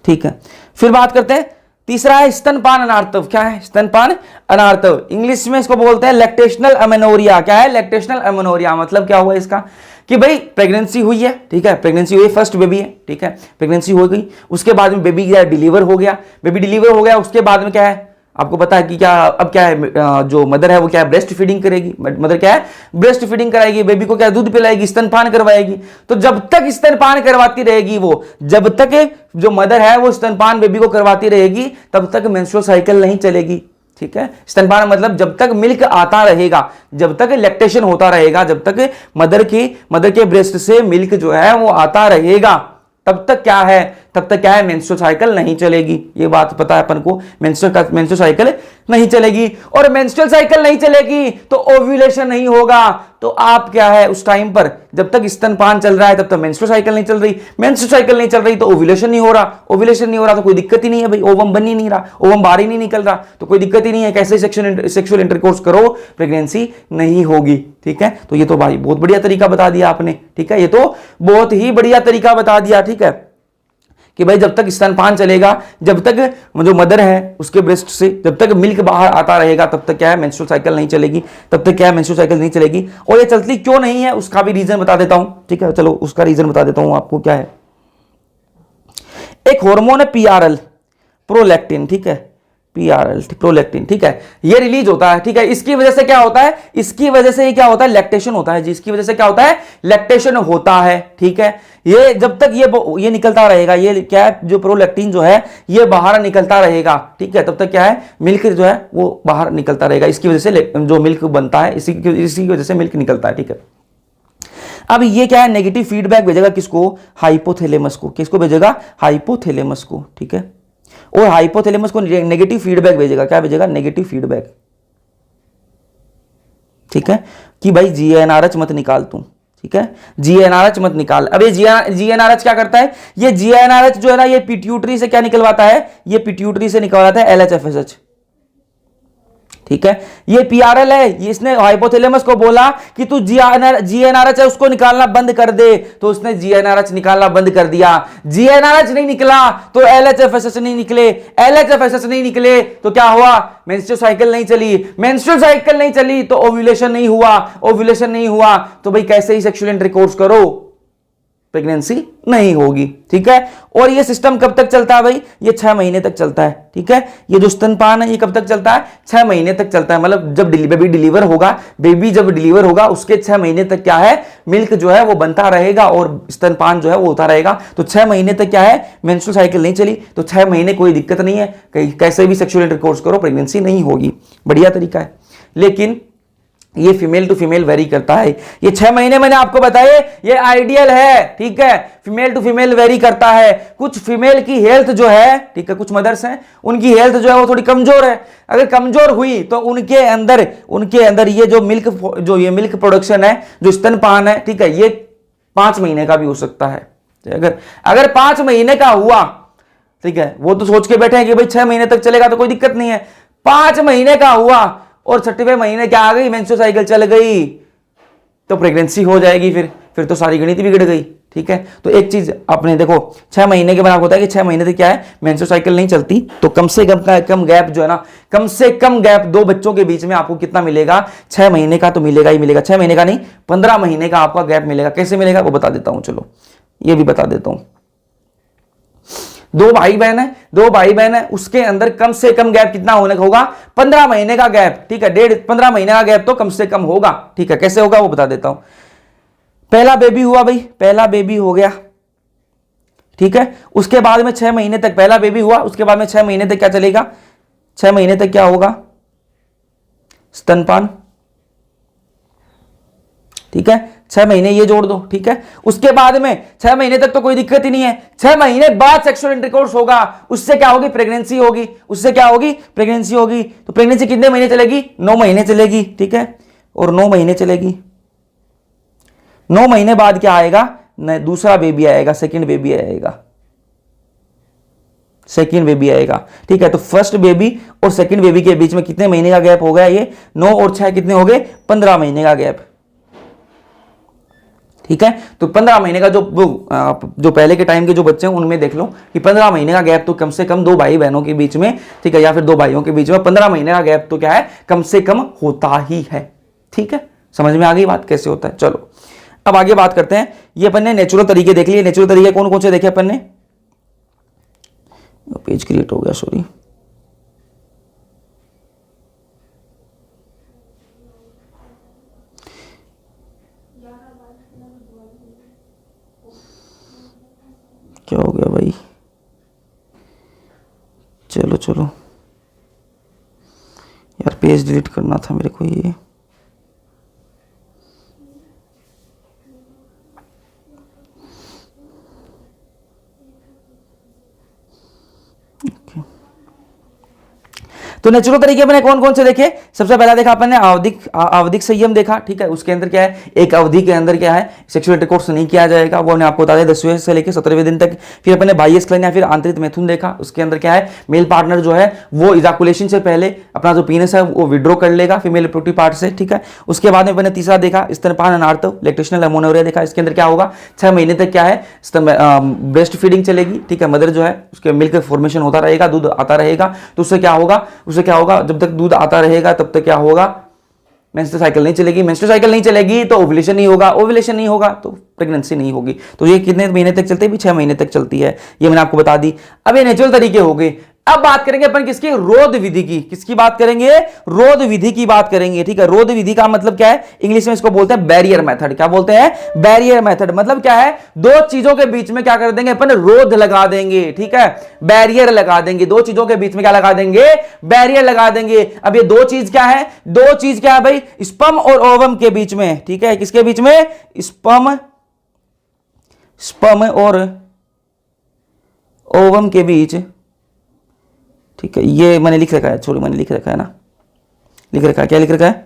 ठीक है। फिर बात करते हैं, तीसरा है स्तनपान अनार्तव। क्या है स्तनपान अनार्तव, इंग्लिश में इसको बोलते हैं लैक्टेशनल अमेनोरिया। क्या है लैक्टेशनल अमेनोरिया, मतलब क्या हुआ इसका कि भाई प्रेगनेंसी हुई है, ठीक है, प्रेगनेंसी हुई, फर्स्ट बेबी है, ठीक है, प्रेगनेंसी हो गई, उसके बाद में बेबी डिलीवर हो गया, उसके बाद में क्या है, आपको पता है कि क्या अब क्या है, जो मदर है वो क्या है, ब्रेस्ट फीडिंग करेगी, मदर क्या है, ब्रेस्ट फीडिंग कराएगी, बेबी को क्या दूध पिलाएगी, स्तनपान करवाएगी। तो जब तक स्तनपान करवाती रहेगी वो, जब तक जो मदर है वो स्तनपान बेबी को करवाती रहेगी तब तक मेंस्ट्रुअल साइकिल नहीं चलेगी, ठीक है। स्तनपान मतलब जब तक मिल्क आता रहेगा, जब तक लैक्टेशन होता रहेगा, जब तक मदर के ब्रेस्ट से मिल्क जो है वो आता रहेगा, तब तक क्या है, मेंस्ट्रुअल साइकिल नहीं चलेगी। ये बात पता है अपन को, मेंस्ट्रुअल साइकिल नहीं चलेगी, और मेंस्ट्रुअल साइकिल नहीं चलेगी तो ओव्यूलेशन नहीं होगा। तो आप क्या है, उस टाइम पर जब तक स्तनपान चल रहा है तब तक मेंस्ट्रुअल साइकिल नहीं चल रही, तो ओव्यूलेशन नहीं हो रहा, तो कोई दिक्कत ही नहीं है भाई, ओवम बन ही नहीं रहा, ओवम बाहर ही नहीं निकल रहा, तो कोई दिक्कत ही नहीं है, कैसे सेक्सुअल इंटरकोर्स करो प्रेगनेंसी नहीं होगी, ठीक है। तो ये तो भाई बहुत बढ़िया तरीका बता दिया आपने, ठीक है, ये तो बहुत ही बढ़िया तरीका बता दिया, ठीक है, कि भाई जब तक स्तनपान चलेगा, जब तक जो मदर है उसके ब्रेस्ट से जब तक मिल्क बाहर आता रहेगा तब तक क्या है, मेंस्ट्रुअल साइकिल नहीं चलेगी, और ये चलती क्यों नहीं है उसका भी रीजन बता देता हूं, ठीक है, चलो उसका रीजन बता देता हूं आपको। क्या है, एक हार्मोन है PRL, प्रोलैक्टिन, ठीक है, प्रोलैक्टिन, ठीक है, ये रिलीज होता है, ठीक है। इसकी वजह से क्या होता है, लैक्टेशन होता है, जिसकी वजह से क्या होता है, लैक्टेशन होता है, ठीक है। ये जब तक ये निकलता रहेगा, ये क्या है, जो प्रोलैक्टिन जो है ये बाहर निकलता रहेगा, ठीक है, तब तक क्या है, मिल्क जो है वो बाहर निकलता रहेगा, इसकी वजह से जो मिल्क बनता है, इसी की वजह से मिल्क निकलता है, ठीक है। अब ये क्या है, नेगेटिव फीडबैक भेजेगा किसको, हाइपोथैलेमस को, किसको भेजेगा, हाइपोथैलेमस को, ठीक है, और हाइपोथैलेमस को नेगेटिव फीडबैक भेजेगा, क्या भेजेगा, नेगेटिव फीडबैक, ठीक है, कि भाई GnRH मत निकाल तू, ठीक है, GnRH मत निकाल। अब ये GnRH क्या करता है, ये GnRH जो है ना, ये पिट्यूटरी से क्या निकलवाता है, ये पिट्यूटरी से निकलवाता है LHFSH, ठीक है। ये PRL है, इसने हाइपोथैलेमस को बोला कि तू GnRH है उसको निकालना बंद कर दे, तो उसने GnRH निकालना बंद कर दिया। GnRH नहीं निकला तो LHFSH नहीं निकले तो क्या हुआ, मेंस्ट्रुअल साइकिल नहीं चली, तो ओव्यूलेशन नहीं हुआ, तो भाई कैसे ही सेक्सुअल इंटरकोर्स करो, प्रेगनेंसी नहीं होगी। ठीक है, और ये सिस्टम कब तक चलता है भाई, ये 6 महीने तक चलता है। ठीक है, ये जो स्तनपान है ये कब तक चलता है, 6 महीने तक चलता है। मतलब जब बेबी डिलीवर होगा, बेबी जब डिलीवर होगा उसके 6 महीने तक क्या है, मिल्क जो है वो बनता रहेगा और स्तनपान जो है वो होता रहेगा। तो 6 महीने तक क्या है, मेंस्ट्रुअल साइकिल नहीं चली तो 6 महीने कोई दिक्कत नहीं है, कैसे भी सेक्सुअल इंटरकोर्स करो प्रेगनेंसी नहीं होगी, बढ़िया तरीका है। लेकिन ये फीमेल टू फीमेल वेरी करता है। ये 6 महीने मैंने आपको बताए ये आइडियल है। ठीक है, फीमेल टू फीमेल वेरी करता है। कुछ फीमेल की हेल्थ जो है, ठीक है, कुछ मदर्स हैं उनकी हेल्थ जो है वो थोड़ी कमजोर है। अगर कमजोर हुई तो उनके अंदर ये जो मिल्क प्रोडक्शन है, जो स्तनपान है, ठीक है, ये 5 महीने का भी हो सकता है। अगर 5 महीने का हुआ, ठीक है, वो तो सोच के बैठे हैं कि भाई 6 महीने तक चलेगा तो कोई दिक्कत नहीं है। 5 महीने का हुआ और 6वें महीने क्या आ गई, मेंस्ट्रुअल साइकिल चल गई तो प्रेगनेंसी हो जाएगी। फिर तो सारी गणित बिगड़ गई। ठीक है, तो एक चीज आपने देखो, 6 महीने के बाद होता है कि 6 महीने तक क्या है, मेंस्ट्रुअल साइकिल नहीं चलती तो कम से कम गैप जो है ना, कम से कम गैप 2 बच्चों के बीच में आपको कितना मिलेगा, 6 महीने का तो मिलेगा ही मिलेगा। 6 महीने का नहीं, 15 महीने का आपका गैप मिलेगा। कैसे मिलेगा वो बता देता हूं, चलो ये भी बता देता हूं। 2 भाई बहन है, उसके अंदर कम से कम गैप कितना होने का होगा, 15 महीने का गैप। ठीक है, 15 महीने का गैप तो कम से कम होगा। ठीक है, कैसे होगा वो बता देता हूं। पहला बेबी हुआ भाई, पहला बेबी हो गया। ठीक है, उसके बाद में 6 महीने तक पहला बेबी हुआ, उसके बाद में 6 महीने तक क्या चलेगा, 6 महीने तक क्या होगा, स्तनपान। ठीक है, 6 महीने ये जोड़ दो। ठीक है, उसके बाद में 6 महीने तक तो कोई दिक्कत ही नहीं है। 6 महीने बाद सेक्सुअल इंटरकोर्स होगा, उससे क्या होगी, प्रेगनेंसी होगी। उससे क्या होगी, प्रेगनेंसी होगी। तो प्रेगनेंसी कितने महीने चलेगी, 9 महीने चलेगी। ठीक है, और 9 महीने चलेगी। 9 महीने बाद क्या आएगा, दूसरा बेबी आएगा, सेकंड बेबी आएगा, सेकंड बेबी आएगा। ठीक है, तो फर्स्ट बेबी और सेकंड बेबी के बीच में कितने महीने का गैप हो गया, ये 9 और 6 कितने हो गए, 15 महीने का गैप। ठीक है, तो 15 महीने का जो पहले के टाइम के जो बच्चे हैं उनमें देख लो कि 15 महीने का गैप तो कम से कम 2 भाई बहनों के बीच में, ठीक है, या फिर 2 भाइयों के बीच में 15 महीने का गैप तो क्या है, कम से कम होता ही है। ठीक है, समझ में आ गई बात कैसे होता है। चलो अब आगे बात करते हैं। ये अपन ने नेचुरल तरीके देख लिए। नेचुरल तरीके कौन कौन से देखे अपन ने, पेज क्रिएट हो गया, सॉरी। क्या हो गया भाई, चलो यार, पेज डिलीट करना था मेरे को ये। तो नेचुरल तरीके अपने कौन कौन से देखे, सबसे पहला देखा अपन ने आवधिक संयम देखा। ठीक है, उसके अंदर क्या है, एक अवधि के अंदर क्या है, सेक्सुअल इंटरकोर्स नहीं किया जाएगा, वो हमने आपको बता दिया 10वें से लेकर 17वें दिन तक। फिर अपने बाह्य स्खलन या फिर आंतरिक मैथुन देखा। उसके अंदर क्या है, मेल पार्टनर जो है वो इजाकुलेशन से पहले अपना जो पीनस है वो विड्रॉ कर लेगा फीमेल रिप्रोडक्टिव पार्ट से। ठीक है, उसके बाद में अपने तीसरा देखा स्तनपान अनार्तव, लैक्टेशनल अमोनोरिया देखा। इसके अंदर क्या होगा, 6 महीने तक क्या है, ब्रेस्ट फीडिंग चलेगी। ठीक है, मदर जो है उसके मिल्क फॉर्मेशन होता रहेगा, दूध आता रहेगा। तो उससे क्या होगा, जब तक दूध आता रहेगा तब तक क्या होगा, मेंस्ट्रुअल साइकिल नहीं चलेगी। मेंस्ट्रुअल साइकिल नहीं चलेगी तो ओव्यूलेशन नहीं होगा, ओव्यूलेशन नहीं होगा तो प्रेगनेंसी नहीं होगी। तो ये कितने महीने तक चलती है, 6 महीने तक चलती है, ये मैंने आपको बता दी। अब ये नेचुरल तरीके हो गए। अब बात करेंगे अपन किसकी, रोध विधि की। किसकी बात करेंगे, रोध विधि की बात करेंगे। ठीक है, रोध विधि का मतलब क्या है, इंग्लिश में इसको बोलते हैं बैरियर मेथड। क्या बोलते हैं, बैरियर मेथड। मतलब क्या है, 2 चीजों के बीच में क्या कर देंगे अपन, रोध लगा देंगे। ठीक है, बैरियर लगा देंगे, 2 चीजों के बीच में क्या लगा देंगे, बैरियर लगा देंगे। अब ये 2 चीज क्या है, 2 चीज क्या है भाई, स्पर्म और ओवम के बीच में। ठीक है, किसके बीच में, स्पर्म और ओवम के बीच। ठीक है, ये मैंने लिख रखा है, छोड़ो मैंने लिख रखा है ना, लिख रखा है, क्या लिख रखा है,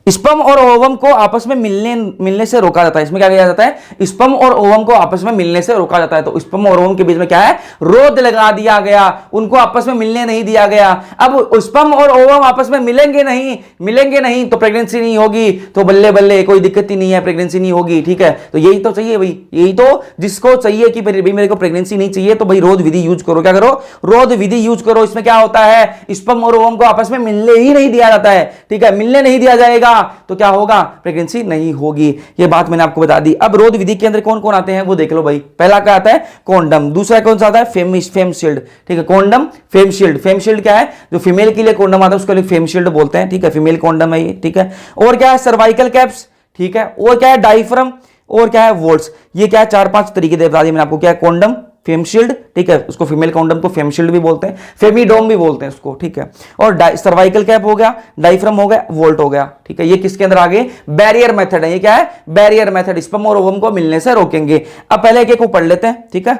स्पर्म और ओवम को आपस में मिलने से रोका जाता है। इसमें क्या किया जाता है, स्पर्म और ओवम को आपस में मिलने से रोका जाता है। तो स्पर्म और ओवम के बीच में क्या है, रोध लगा दिया गया, उनको आपस में मिलने नहीं दिया गया। अब स्पर्म और ओवम आपस में मिलेंगे नहीं तो प्रेगनेंसी नहीं होगी। तो बल्ले बल्ले कोई दिक्कत ही नहीं है, प्रेगनेंसी नहीं होगी। ठीक है, तो यही तो चाहिए भाई, यही तो जिसको चाहिए कि भाई मेरे को प्रेगनेंसी नहीं चाहिए तो भाई रोध विधि यूज करो। क्या करो, रोध विधि यूज करो। इसमें क्या होता है, स्पर्म और ओवम को आपस में मिलने ही नहीं दिया जाता है। ठीक है, मिलने नहीं दिया जाएगा होगा तो क्या होगा, प्रेगनेंसी नहीं होगी। ये बात मैंने आपको बता दी। अब रोध विधि के अंदर कौन कौन आते हैं वो देख लो भाई। पहला क्या आता है, कॉन्डम। दूसरा कौन सा आता है, फेम शील्ड। ठीक है, condom, fame shield. Fame shield क्या है, जो फीमेल के लिए कॉन्डम आता है उसको फेम शील्ड बोलते हैं। ठीक है, फीमेल कॉन्डम है ये। ठीक है, और क्या है, सर्वाइकल कैप्स। ठीक है, और क्या है, डायफ्राम, और क्या है, वोल्ट्स। ये क्या है, 4-5 तरीके दे बता दिए मैंने आपको। क्या है, कॉन्डम, फेम शील्ड। ठीक है, उसको फीमेल कॉन्डम को फेम शील्ड भी बोलते हैं, फेमीडोम भी बोलते हैं उसको। ठीक है, और सर्वाइकल कैप हो गया, डायफ्राम हो गया, वोल्ट हो गया। ठीक है, ये किसके अंदर आ गए, बैरियर मेथड है। ये क्या है, बैरियर मेथड, स्पर्म और ओवम को मिलने से रोकेंगे। अब पहले एक एक को पढ़ लेते हैं। ठीक है,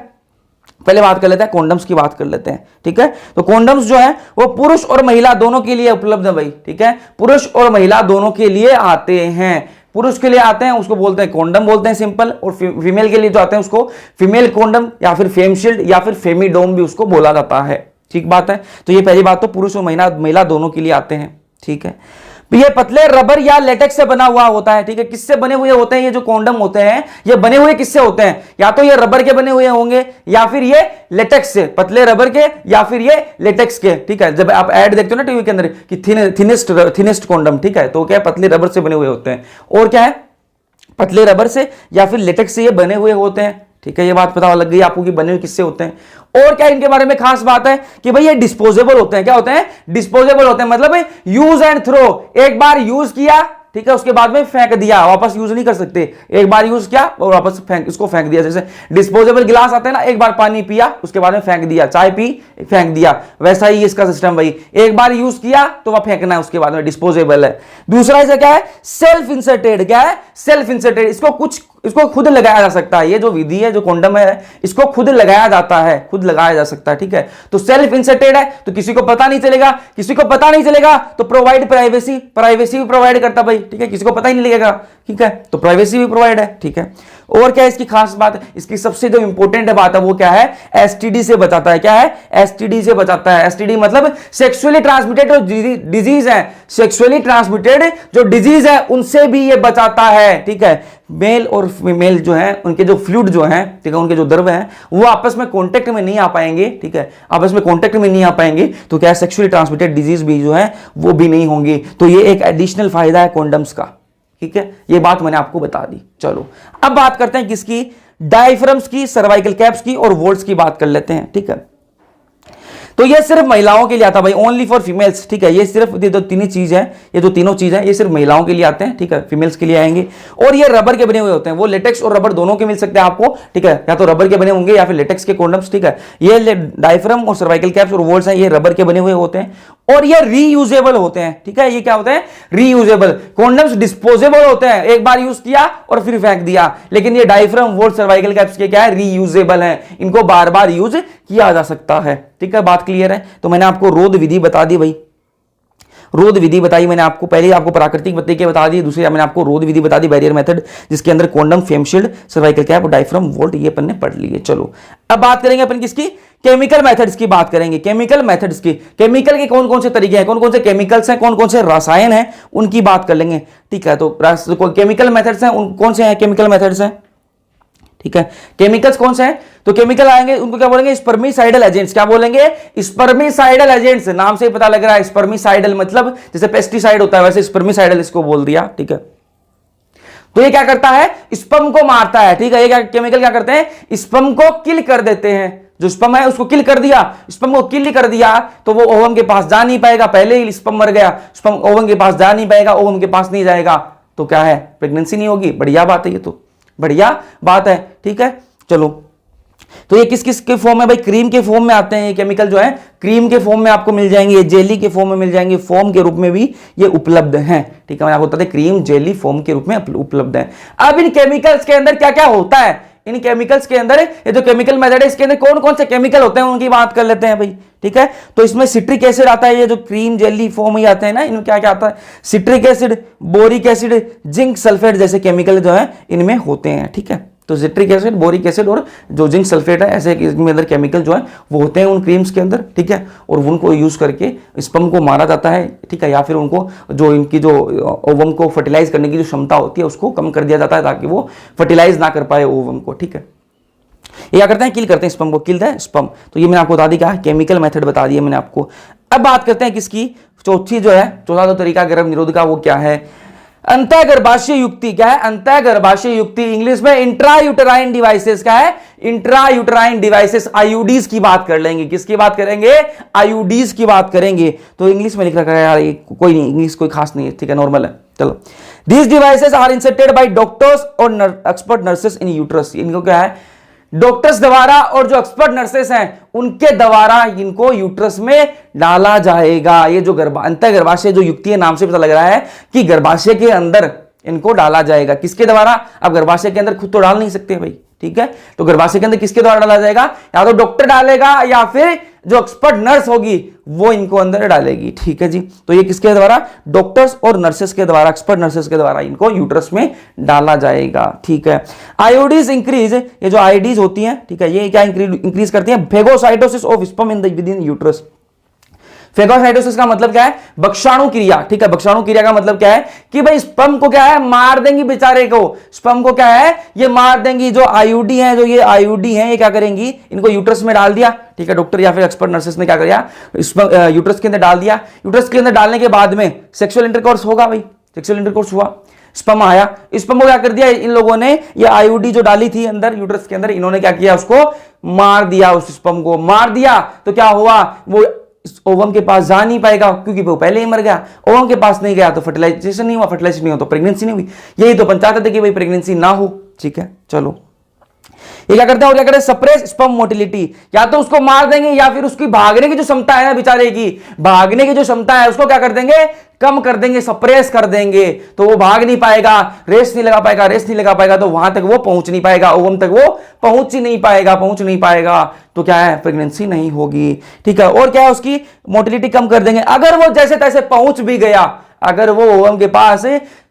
पहले बात कर लेते हैं कॉन्डम्स की, बात कर लेते हैं। ठीक है, तो कॉन्डम्स जो है वो पुरुष और महिला दोनों के लिए उपलब्ध है भाई। ठीक है, पुरुष और महिला दोनों के लिए आते हैं। पुरुष के लिए आते हैं उसको बोलते हैं कॉन्डम बोलते हैं सिंपल, और फीमेल के लिए जो आते हैं उसको फीमेल कॉन्डम या फिर फेम शील्ड या फिर फेमीडोम भी उसको बोला जाता है। ठीक बात है, तो ये पहली बात, तो पुरुष और महिला दोनों के लिए आते हैं। ठीक है, ये पतले रबर या लेटेक्स से बना हुआ होता है। ठीक है, किससे बने हुए होते हैं ये जो कॉन्डम होते हैं, ये बने हुए किससे होते हैं, या तो ये रबर के बने हुए होंगे या फिर ये लेटेक्स से, पतले रबर के या फिर ये लेटेक्स के। ठीक है, जब आप ऐड देखते हो ना टीवी के अंदर कि थिनेस्ट कॉन्डम, ठीक है, तो क्या है, पतले रबर से बने हुए होते हैं। और क्या है, पतले रबर से या फिर लेटेक्स से ये बने हुए होते हैं। ठीक है, ये बात पता लग गई आपको कि बने हुए किससे होते हैं। और क्या इनके बारे में खास बात है कि भाई ये डिस्पोजेबल होते हैं। क्या होते हैं, डिस्पोजेबल होते हैं, मतलब यूज एंड थ्रो। एक बार यूज किया, ठीक है, उसके बाद में फेंक दिया, वापस यूज नहीं कर सकते। एक बार यूज किया और वापस इसको फेंक दिया। जैसे डिस्पोजेबल गिलास आते हैं ना, एक बार पानी पिया उसके बाद में फेंक दिया, चाय पी फेंक दिया, वैसा ही इसका सिस्टम भाई। एक बार यूज किया तो वह फेंकना है, उसके बाद में डिस्पोजेबल है। दूसरा इसे क्या है, सेल्फ इंसर्टेड। क्या है, सेल्फ इंसर्टेड। इसको खुद लगाया जा सकता है। ये जो विधि है, जो कॉन्डम है, इसको खुद लगाया जाता है, खुद लगाया जा सकता है। ठीक है, तो सेल्फ इंसर्टेड है तो किसी को पता नहीं चलेगा, किसी को पता नहीं चलेगा तो प्रोवाइड प्राइवेसी, प्राइवेसी भी प्रोवाइड करता भाई। ठीक है, किसी को पता ही नहीं लगेगा। ठीक है, तो प्राइवेसी भी प्रोवाइड है। ठीक है, और क्या इसकी खास बात, इसकी सबसे जो इंपॉर्टेंट बात है वो क्या है, एसटीडी से बचाता है। क्या है, एसटीडी से बचाता है। एसटीडी मतलब सेक्सुअली ट्रांसमिटेड जो डिजीज है, सेक्सुअली ट्रांसमिटेड जो डिजीज है उनसे भी ये बचाता है। ठीक है, मेल और फीमेल जो है उनके जो फ्लूइड जो है, ठीक है, उनके जो द्रव्य हैं वो आपस में कांटेक्ट में नहीं आ पाएंगे। ठीक है, आपस में कांटेक्ट में नहीं आ पाएंगे तो क्या सेक्सुअली ट्रांसमिटेड डिजीज भी जो है वो भी नहीं होंगी। तो ये एक एडिशनल फायदा है कॉन्डम्स का। ठीक है, ये बात मैंने आपको बता दी। चलो अब बात करते हैं किसकी, डायफ्राम्स की, सर्वाइकल कैप्स की और वोल्ट्स की बात कर लेते हैं। ठीक है, तो ये सिर्फ महिलाओं के लिए आता है भाई, ओनली फॉर फीमेल्स। ठीक है, ये सिर्फ ये जो तीन चीज है, ये जो तीनों चीज है ये सिर्फ महिलाओं के लिए आते हैं। ठीक है, फीमेल्स के लिए आएंगे। और ये रबर के बने हुए होते हैं, वो लेटेक्स और रबर दोनों के मिल सकते हैं आपको। ठीक है, या तो रबर के बने होंगे या फिर लेटेक्स के कॉन्डम्स। ठीक है, ये डायफ्राम और सर्वाइकल कैप्स और वोल्ट्स हैं, ये रबर के बने हुए होते हैं और ये रीयूजेबल होते हैं। ठीक है, ये क्या होते हैं, रीयूजेबल। कॉन्डम्स डिस्पोजेबल होते हैं, एक बार यूज किया और फिर फेंक दिया, लेकिन ये डायफ्राम, वोल्ट, सर्वाइकल कैप्स के क्या है, रीयूजेबल है, इनको बार बार यूज किया जा सकता है। ठीक है, बात क्लियर है। तो मैंने आपको रोध विधि बता दी भाई, रोध विधि बताई मैंने आपको। पहले आपको प्राकृतिक प्रतिक्रिया बता दी, दूसरी मैंने आपको रोध विधि बता दी, बैरियर मेथड, जिसके अंदर condom, fame shield, cervical cap और डायफ्राम, वोल्ट, ये अपन ने पढ़ लिए। चलो अब बात करेंगे अपन किसकी, केमिकल मेथड्स की बात करेंगे। केमिकल मेथड्स की, केमिकल के कौन कौन से तरीके हैं, कौन कौन से केमिकल्स हैं, कौन कौन से रसायन हैं, उनकी बात कर लेंगे। ठीक है, तो केमिकल मेथड्स हैं, कौन से हैं केमिकल मेथड्स हैं। ठीक है, केमिकल्स कौन से हैं, तो केमिकल आएंगे उनको क्या बोलेंगे, स्पर्मिसाइडल एजेंट्स। क्या बोलेंगे, स्पर्मिसाइडल एजेंट्स। नाम से ही पता लग रहा है, स्पर्मिसाइडल मतलब जैसे पेस्टिसाइड होता है वैसे स्पर्मिसाइडल इसको बोल दिया। ठीक है, तो ये क्या करता है, स्पर्म को मारता है। ठीक है, ये क्या केमिकल क्या करते हैं, स्पर्म को किल कर देते हैं। जो स्पर्म है उसको किल कर दिया, स्पर्म को किल कर दिया तो वो ओवम के पास जा नहीं पाएगा, पहले ही स्पर्म मर गया, स्पर्म ओवम के पास जा नहीं पाएगा, ओवम के पास नहीं जाएगा तो क्या है, प्रेगनेंसी नहीं होगी। बढ़िया बात है, ये तो बढ़िया बात है। ठीक है, चलो तो ये किस किस के फॉर्म में भाई, क्रीम के फॉर्म में आते हैं ये केमिकल जो है, क्रीम के फॉर्म में आपको मिल जाएंगे, जेली के फॉर्म में मिल जाएंगे, फॉर्म के रूप में भी ये उपलब्ध हैं। ठीक है, मैं आपको बताते क्रीम, जेली, फॉर्म के रूप में उपलब्ध है। अब इन केमिकल्स के अंदर क्या क्या होता है, इन केमिकल्स के अंदर ये जो केमिकल मेथड है इसके अंदर कौन कौन से केमिकल होते हैं उनकी बात कर लेते हैं भाई। ठीक है, तो इसमें सिट्रिक एसिड आता है, ये जो क्रीम, जेली, फोम ही आते हैं ना, इनमें क्या क्या आता है, citric acid, boric acid, zinc sulphate जैसे केमिकल जो है इनमें होते हैं। ठीक है, तो सिट्रिक एसिड, बोरिक एसिड और जो जिंक सल्फेट है, ऐसे इसमें अंदर केमिकल जो है वो होते हैं उन क्रीम्स के अंदर। ठीक है, और उनको यूज करके स्पर्म को मारा जाता है। ठीक है, या फिर उनको जो इनकी जो ओवम को फर्टिलाइज करने की जो क्षमता होती है उसको कम कर दिया जाता है ताकि वो फर्टिलाइज ना कर पाए ओवम को। ठीक है, ये क्या करते हैं, किल करते हैं स्पर्म को, किल द स्पर्म। तो ये मैंने आपको बता दी, क्या केमिकल मेथड बता दिया मैंने आपको। अब बात करते हैं किसकी, चौथी जो है, चौथा जो तरीका गर्भ निरोध का वो क्या है, अंतःगर्भाशय युक्ति क्या है? अंतःगर्भाशय युक्ति इंग्लिश में इंट्रा यूटेराइन डिवाइसेस क्या है? इंट्रा यूटेराइन डिवाइसेस, आईयूडीज की बात कर लेंगे। किसकी बात करेंगे? आईयूडीज की बात करेंगे। तो इंग्लिश में लिख रखा है यार, ये कोई नहीं, इंग्लिश कोई खास नहीं है, ठीक है, नॉर्मल है। चलो, these devices are inserted by doctors और एक्सपर्ट नर्सेस इन यूट्रस। इनको क्या है? डॉक्टर्स द्वारा और जो एक्सपर्ट नर्सेस हैं उनके द्वारा इनको यूट्रस में डाला जाएगा। ये जो अंतःगर्भाशय जो युक्ति है, नाम से पता लग रहा है कि गर्भाशय के अंदर इनको डाला जाएगा। किसके द्वारा? अब गर्भाशय के अंदर खुद तो डाल नहीं सकते भाई, ठीक है, तो गर्भाशय के अंदर किसके द्वारा डाला जाएगा? या तो डॉक्टर डालेगा या फिर जो एक्सपर्ट नर्स होगी वो इनको अंदर डालेगी, ठीक है जी। तो ये किसके द्वारा? डॉक्टर्स और नर्सेस के द्वारा, एक्सपर्ट नर्सेस के द्वारा इनको यूट्रस में डाला जाएगा, ठीक है। आयोडीज इंक्रीज, ये जो आयोडीज होती हैं, ठीक है, ये क्या इंक्रीज करती हैं? Phagocytosis of sperm in the with in uterus. Phagocytosis का मतलब क्या है? बक्षाणु क्रिया, ठीक है। बक्षाणु क्रिया का मतलब क्या है कि भाई स्पर्म को क्या है? मार देंगी बेचारे को। स्पर्म को क्या है? ये मार देंगी। जो आईयूडी है, जो ये आईयूडी है, ये क्या करेंगी? इनको यूट्रस में डाल दिया, ठीक है। डॉक्टर या फिर एक्सपर्ट नर्सेस ने क्या किया? यूट्रस के अंदर डाल दिया। यूट्रस के अंदर डालने के बाद में सेक्सुअल इंटरकोर्स होगा भाई, सेक्सुअल इंटरकोर्स हुआ, स्पर्म आया। स्पर्म को क्या कर दिया इन लोगों ने? ये आईयूडी जो डाली थी अंदर यूट्रस के अंदर, इन्होंने क्या किया? उसको मार दिया। उस स्पर्म को मार दिया तो क्या हुआ? वो ओवम के पास जा नहीं पाएगा क्योंकि वो पहले ही मर गया। ओवम के पास नहीं गया तो फर्टिलाइजेशन नहीं हुआ, फर्टिलाइजेशन नहीं हुआ तो प्रेगनेंसी नहीं हुई। यही तो पंचायत है कि भाई प्रेगनेंसी ना हो, ठीक है। चलो, ये क्या करते हैं? और क्या करते हैं? Suppress sperm motility. या तो उसको मार देंगे या फिर उसकी भागने की जो क्षमता है ना बेचारे की, भागने की जो क्षमता है उसको क्या कर देंगे? कम कर देंगे, सप्रेस कर देंगे। तो वो भाग नहीं पाएगा, रेस नहीं लगा पाएगा, रेस नहीं लगा पाएगा तो वहां तक वो पहुंच नहीं पाएगा, ओवम तक वो पहुंच ही नहीं पाएगा, पहुंच नहीं पाएगा तो क्या है? प्रेगनेंसी नहीं होगी, ठीक है। और क्या है? उसकी मोटिलिटी कम कर देंगे। अगर वो जैसे तैसे पहुंच भी गया, अगर वो ओवम के पास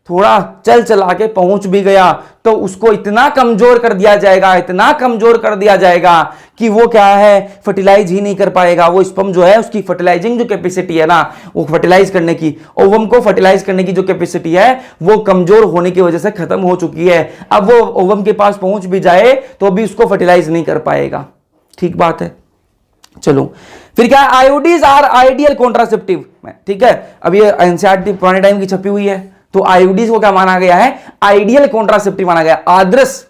थोड़ा चल चला के पहुंच भी गया तो उसको इतना कमजोर कर दिया जाएगा, इतना कमजोर कर दिया जाएगा कि वो क्या है? फर्टिलाइज ही नहीं कर पाएगा। वो स्पर्म जो है उसकी फर्टिलाइजिंग जो कैपेसिटी है ना, वो फर्टिलाइज करने की, ओवम को फर्टिलाइज करने की जो कैपेसिटी है वो कमजोर होने की वजह से खत्म हो चुकी है। अब वो ओवम के पास पहुंच भी जाए तो भी उसको फर्टिलाइज नहीं कर पाएगा, ठीक बात है। चलो, फिर क्या? आयोडीज आर आइडियल कॉन्ट्रासेप्टिव, ठीक है। अब ये एनसीईआरटी पुराने टाइम की छपी हुई है, तो आईयूडीज को क्या माना गया है? आइडियल कॉन्ट्रासेप्टिव माना गया, आदर्श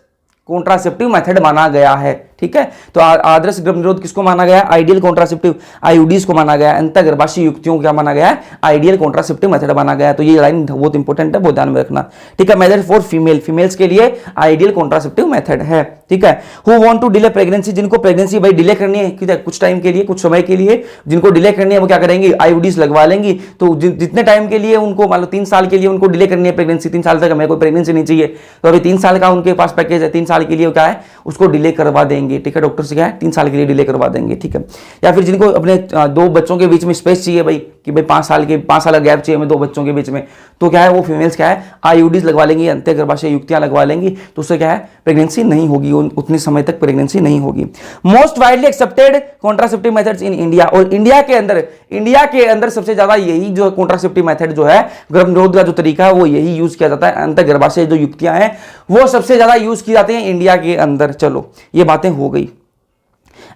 कॉन्ट्रासेप्टिव मेथड माना गया है, ठीक है। तो आदर्श गर्भनिरोध किसको माना गया? आइडियल कॉन्ट्रासेप्टिव आईयूडीज को माना गया। अंतःगर्भाशय युक्तियों को क्या माना गया है? आइडियल कॉन्ट्रासेप्टिव मेथड माना गया है। तो ये लाइन बहुत इंपॉर्टेंट है, बहुत ध्यान में रखना, ठीक है। मेथड फॉर फीमेल, फीमेल्स के लिए आइडियल कॉन्ट्रासेप्टिव मेथड है, ठीक है। Who want to delay pregnancy, जिनको प्रेगनेंसी भाई डिले करनी है कुछ टाइम के लिए, कुछ समय के लिए, जिनको डिले करनी है वो क्या करेंगे? आईयूडीज लगवा लेंगी। तो जितने टाइम के लिए उनको, मान लो 3 साल के लिए उनको डिले करनी है प्रेगनेंसी, 3 साल तक हमें कोई प्रेगनेंसी नहीं चाहिए, तो अभी 3 साल का उनके पास पैकेज है, 3 साल के लिए क्या है? उसको डिले करवा देंगे, ठीक है। डॉक्टर से क्या है? 3 साल के लिए डिले करवा देंगे, ठीक है। या फिर जिनको अपने 2 बच्चों के बीच में स्पेस चाहिए भाई, कि भाई 5 साल का गैप चाहिए हमें 2 बच्चों के बीच में, तो क्या है? वो फीमेल्स क्या है? आईयूडीज लगवा लेंगी, अंतःगर्भाशय युक्तियां लगवा लेंगी, तो उससे क्या है? प्रेगनेंसी नहीं होगी, उतने समय तक प्रेगनेंसी नहीं होगी। Most widely accepted contraceptive methods in India, और इंडिया के अंदर सबसे ज्यादा यही जो कॉन्ट्रासेप्टिव मेथड जो है, गर्भनिरोध का जो तरीका है वो यही यूज किया जाता है। अंतःगर्भाशय जो युक्तियां हैं वो सबसे ज्यादा यूज की जाती हैं इंडिया के अंदर। चलो, ये बातें हो गई।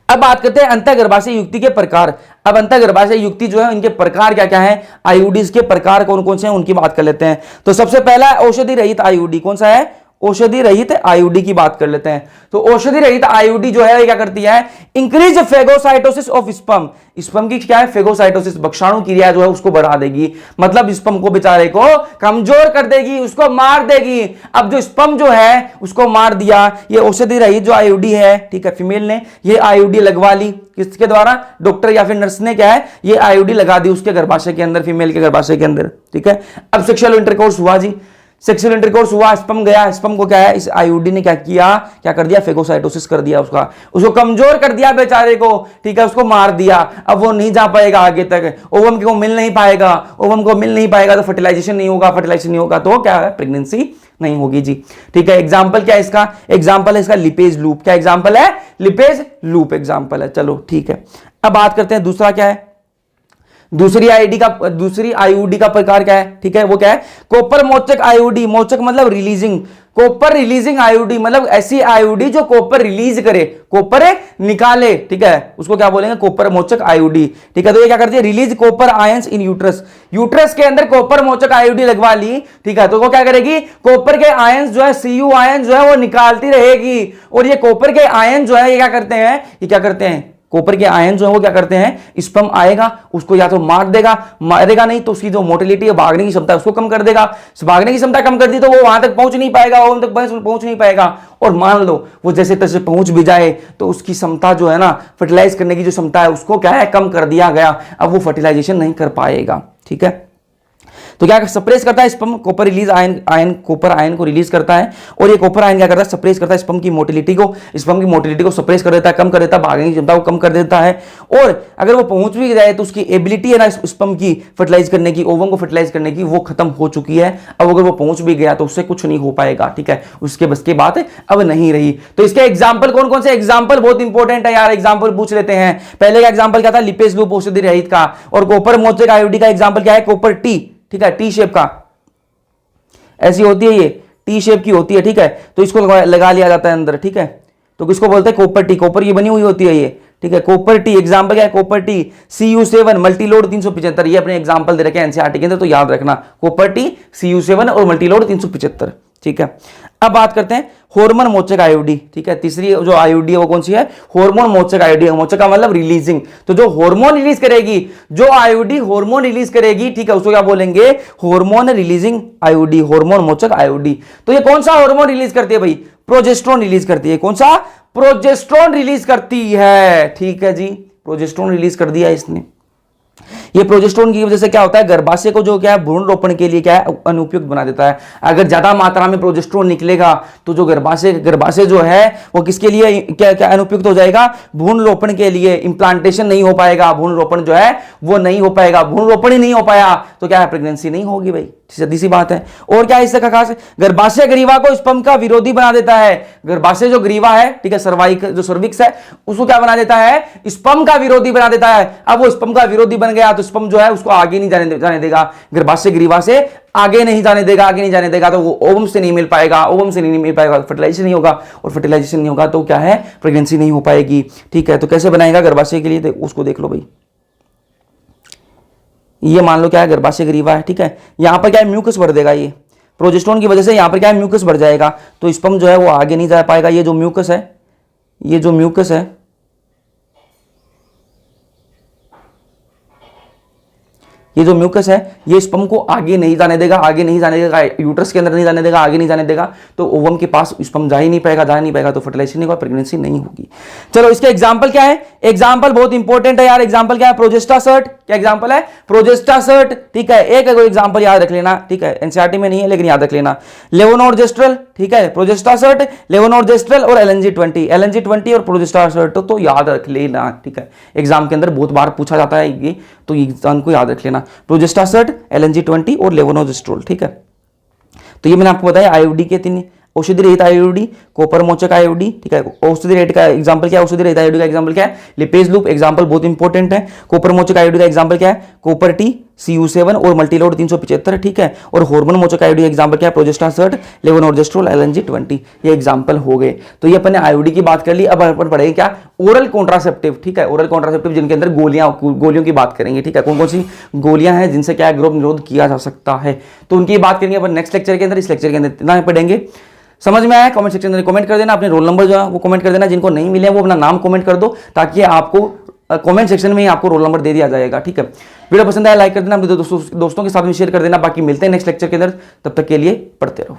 अब बात करते हैं अंतःगर्भाशय युक्ति के प्रकार। अब अंतःगर्भाशय युक्ति जो है इनके प्रकार क्या क्या है? आईयूडीज के प्रकार कौन कौन से हैं उनकी बात कर लेते हैं। तो सबसे पहला औषधि रहित आईयूडी, कौन सा है? औषधि रहित आईयूडी की बात कर लेते हैं। तो औषधि रहित आईयूडी जो है क्या करती है? Increase phagocytosis of sperm, sperm की क्या है? फेगोसाइटोसिस, बक्षाणु क्रिया जो है उसको बढ़ा देगी, मतलब स्पर्म को बेचारे को कमजोर कर देगी, उसको मार देगी। अब जो स्पर्म जो है उसको मार दिया, ये औषधि रहित जो आईयूडी है, ठीक है, फीमेल ने ये आईयूडी लगवा ली, किसके द्वारा? डॉक्टर या फिर नर्स ने क्या है? ये आईयूडी लगा दी उसके गर्भाशय के अंदर, फीमेल के गर्भाशय के अंदर, ठीक है। अब सेक्सुअल इंटरकोर्स हुआ जी, सेक्सुअल इंटरकोर्स हुआ, स्पर्म गया, स्पर्म को क्या है? इस आईयूडी ने क्या किया? क्या कर दिया? फेगोसाइटोसिस कर दिया, उसको कमजोर कर दिया बेचारे को, ठीक है, उसको मार दिया। अब वो नहीं जा पाएगा आगे तक, ओवम को मिल नहीं पाएगा, ओवम को मिल नहीं पाएगा तो फर्टिलाइजेशन नहीं होगा, फर्टिलाइजेशन नहीं होगा तो क्या है? प्रेगनेंसी नहीं होगी जी, ठीक है। एग्जाम्पल क्या है इसका? एग्जाम्पल है इसका लिपेज लूप। क्या एग्जाम्पल है? लिपेज लूप एग्जाम्पल है। चलो ठीक है, अब बात करते हैं दूसरा क्या है? दूसरी आईयूडी का प्रकार क्या है? ठीक है, वो क्या है? कॉपर मोचक आईयूडी, मोचक मतलब रिलीजिंग, कॉपर रिलीजिंग आईओडी, मतलब ऐसी आईओडी जो कॉपर रिलीज करे, कॉपर निकाले, ठीक है, उसको क्या बोलेंगे, कॉपर मोचक आईओडी, ठीक है। तो ये क्या करती है, release copper ions in uterus, uterus के अंदर कॉपर मोचक आईओडी लगवा ली, ठीक है, तो वो क्या करेगी, कॉपर के आयंस जो है, सीयू आयन जो है वो निकालती रहेगी। और ये कॉपर के आयन जो है ये क्या करते हैं, ये क्या करते हैं, कॉपर के आयन जो है वो क्या करते हैं, स्पर्म आएगा उसको या तो मार देगा, मारेगा नहीं तो उसकी जो मोटिलिटी है, भागने की क्षमता है उसको कम कर देगा, भागने की क्षमता कम कर दी तो वो वहां तक पहुंच नहीं पाएगा, ओवम तक पहुंच नहीं पाएगा। और मान लो वो जैसे तैसे पहुंच भी जाए तो उसकी क्षमता जो है ना, फर्टिलाइज करने की जो क्षमता है उसको क्या है, कम कर दिया गया, अब वो फर्टिलाइजेशन नहीं कर पाएगा, ठीक है। तो क्या सप्रेस करता है sperm, copper release ion copper ion को रिलीज करता है, और ये कॉपर आयन क्या करता है, सप्रेस करता है स्पर्म की मोटिलिटी को सप्रेस कर देता है, कम कर देता है, भागने की क्षमता को कम कर देता है। और अगर वो पहुंच भी जाए तो उसकी एबिलिटी है ना स्पर्म की फर्टिलाइज करने की, ओवम को फर्टिलाइज करने की, वो खत्म हो चुकी है। अब अगर वो पहुंच भी गया तो उससे कुछ नहीं हो पाएगा, ठीक है, उसके बस की बात अब नहीं रही। तो इसके एग्जाम्पल कौन कौन से, एग्जाम्पल बहुत इंपॉर्टेंट है यार, एग्जाम्पल पूछ लेते हैं। पहले का एग्जाम्पल क्या था, लिपेज लूप औषधि रहित का, और कॉपर मोचक आईओडी का एग्जाम्पल क्या है, कॉपर टी, ठीक है, टी शेप का, ऐसी होती है ये, टी शेप की होती है, ठीक है, तो इसको लगा लिया जाता है अंदर, ठीक है। तो किसको बोलते हैं, कॉपर टी, कॉपर की बनी हुई होती है ये, ठीक है, कॉपर टी, एग्जांपल क्या है, कॉपर टी Cu7 मल्टीलोड 375, ये अपने एग्जांपल दे रखे हैं एनसीईआरटी के अंदर, तो याद रखना, कॉपर टी Cu7 और मल्टीलोड 375, ठीक है। अब बात करते हैं हार्मोन मोचक आईओडी, ठीक है, तीसरी जो आईओडी है वो कौन सी है, हार्मोन मोचक आईओडी, मोचक का मतलब रिलीजिंग, तो जो हार्मोन रिलीज करेगी, जो आईओडी हार्मोन रिलीज करेगी, ठीक है, उसको क्या बोलेंगे, हार्मोन रिलीजिंग आईओडी, हार्मोन मोचक आईओडी। तो ये कौन सा हार्मोन रिलीज करती है भाई, प्रोजेस्टेरोन रिलीज करती है, कौन सा, प्रोजेस्टेरोन रिलीज करती है, ठीक है जी, प्रोजेस्टेरोन रिलीज कर दिया इसने। ये प्रोजेस्टेरोन की वजह से क्या होता है, गर्भाशय को जो क्या है, भ्रूण रोपण के लिए क्या है, अनुपयुक्त बना देता है। अगर ज्यादा मात्रा में प्रोजेस्टेरोन निकलेगा तो जो गर्भाशय जो है वो किसके लिए क्या क्या अनुपयुक्त हो जाएगा, भ्रूण रोपण के लिए, इंप्लांटेशन नहीं हो पाएगा, भ्रूण रोपण जो है वो नहीं हो पाएगा, भ्रूण रोपण ही नहीं हो पाया तो क्या है, प्रेगनेंसी नहीं होगी भाई, सीधी सी बात है। और क्या इससे खास, गर्भाशय ग्रीवा को स्पर्म का विरोधी बना देता है, गर्भाशय जो ग्रीवा है, ठीक है, सर्वाइकल जो सर्विक्स है उसको क्या बना देता है, स्पर्म का विरोधी बना देता है। अब वो स्पर्म का विरोधी बन गया तो स्पर्म जो है उसको आगे नहीं जाने देगा, गर्भाशय ग्रीवा से आगे नहीं जाने देगा, तो वो ओवम से नहीं मिल पाएगा, फर्टिलाइजेशन नहीं होगा, और फर्टिलाइजेशन नहीं होगा तो क्या है, प्रेगनेंसी नहीं हो पाएगी, ठीक है। तो कैसे बनाएगा गर्भाशय के लिए, उसको देख लो भाई, ये मान लो क्या है, गर्भाशय ग्रीवा है, ठीक है, यहां पर क्या है, म्यूकस भर देगा, ये प्रोजेस्टेरोन की वजह से यहां पर क्या है, म्यूकस भर जाएगा, तो स्पर्म जो है वो आगे नहीं जा पाएगा। ये जो म्यूकस है, ये जो म्यूकस है, ये जो म्यूकस है ये स्पर्म को आगे नहीं जाने देगा, यूट्रस के अंदर नहीं जाने देगा, आगे नहीं जाने देगा, तो ओवम के पास स्पर्म जा ही नहीं पाएगा, तो फर्टिलाइजेशन नहीं होगा, प्रेगनेंसी नहीं होगी। चलो इसके एग्जांपल क्या है, एग्जांपल बहुत इंपॉर्टेंट है यार, एग्जांपल क्या है, प्रोजेस्टासर्ट, क्या एग्जांपल है, प्रोजेस्टासर्ट, ठीक है, एक एग्जांपल याद रख लेना, ठीक है, एनसीईआरटी में नहीं है लेकिन याद रख लेना, लेवोनोर्जेस्ट्रल, ठीक है, प्रोजेस्टासर्ट, लेवोनोर्जेस्ट्रल और LNG20 और प्रोजेस्टासर्ट तो याद रख लेना, ठीक है, एग्जाम के अंदर बहुत बार पूछा जाता है ये, तो एग्जाम को याद रख लेना, प्रोजेस्टासर्ट, LNG20 और लेवोनोर्जेस्ट्रल, ठीक है। तो ये मैंने आपको बताया आईओडी के 3 औषधि रहित आईओडी, कॉपर मोचक आईओडी, ठीक है, औषधि रहित का एग्जांपल क्या है, औषधि रहित आईओडी का एग्जांपल क्या है, लिपेज लूप, एग्जांपल बहुत इंपॉर्टेंट है। कॉपर मोचक आईओडी का एग्जांपल क्या है, कॉपर टी Cu7 और मल्टीलोड 375, ठीक है, और हार्मोन मोचक आईओडी का एग्जांपल क्या है, प्रोजेस्टासर्ट, लेवोनोर्जेस्ट्रल, LNG20, ये एग्जांपल हो गए। तो ये अपन ने आईओडी की बात कर ली, अब अपन पढ़ेंगे क्या, ओरल कॉन्ट्रासेप्टिव, ठीक है, ओरल कॉन्ट्रासेप्टिव जिनके अंदर गोलियों की बात करेंगे, ठीक है, कौन कौन सी गोलियां हैं जिनसे क्या गर्भ निरोध किया जा सकता है, तो उनकी बात करेंगे अपन नेक्स्ट लेक्चर के अंदर। इस लेक्चर के अंदर इतना पढ़ेंगे, समझ में आया, कमेंट सेक्शन में कमेंट कर देना, अपने रोल नंबर जो है वो कमेंट कर देना, जिनको नहीं मिले वो अपना नाम कमेंट कर दो, ताकि आपको कमेंट सेक्शन में ही आपको रोल नंबर दे दिया जाएगा, ठीक है। वीडियो पसंद आया लाइक कर देना, अपने दोस्तों के साथ में शेयर कर देना, बाकी मिलते हैं नेक्स्ट लेक्चर के अंदर, तब तक के लिए पढ़ते रहो।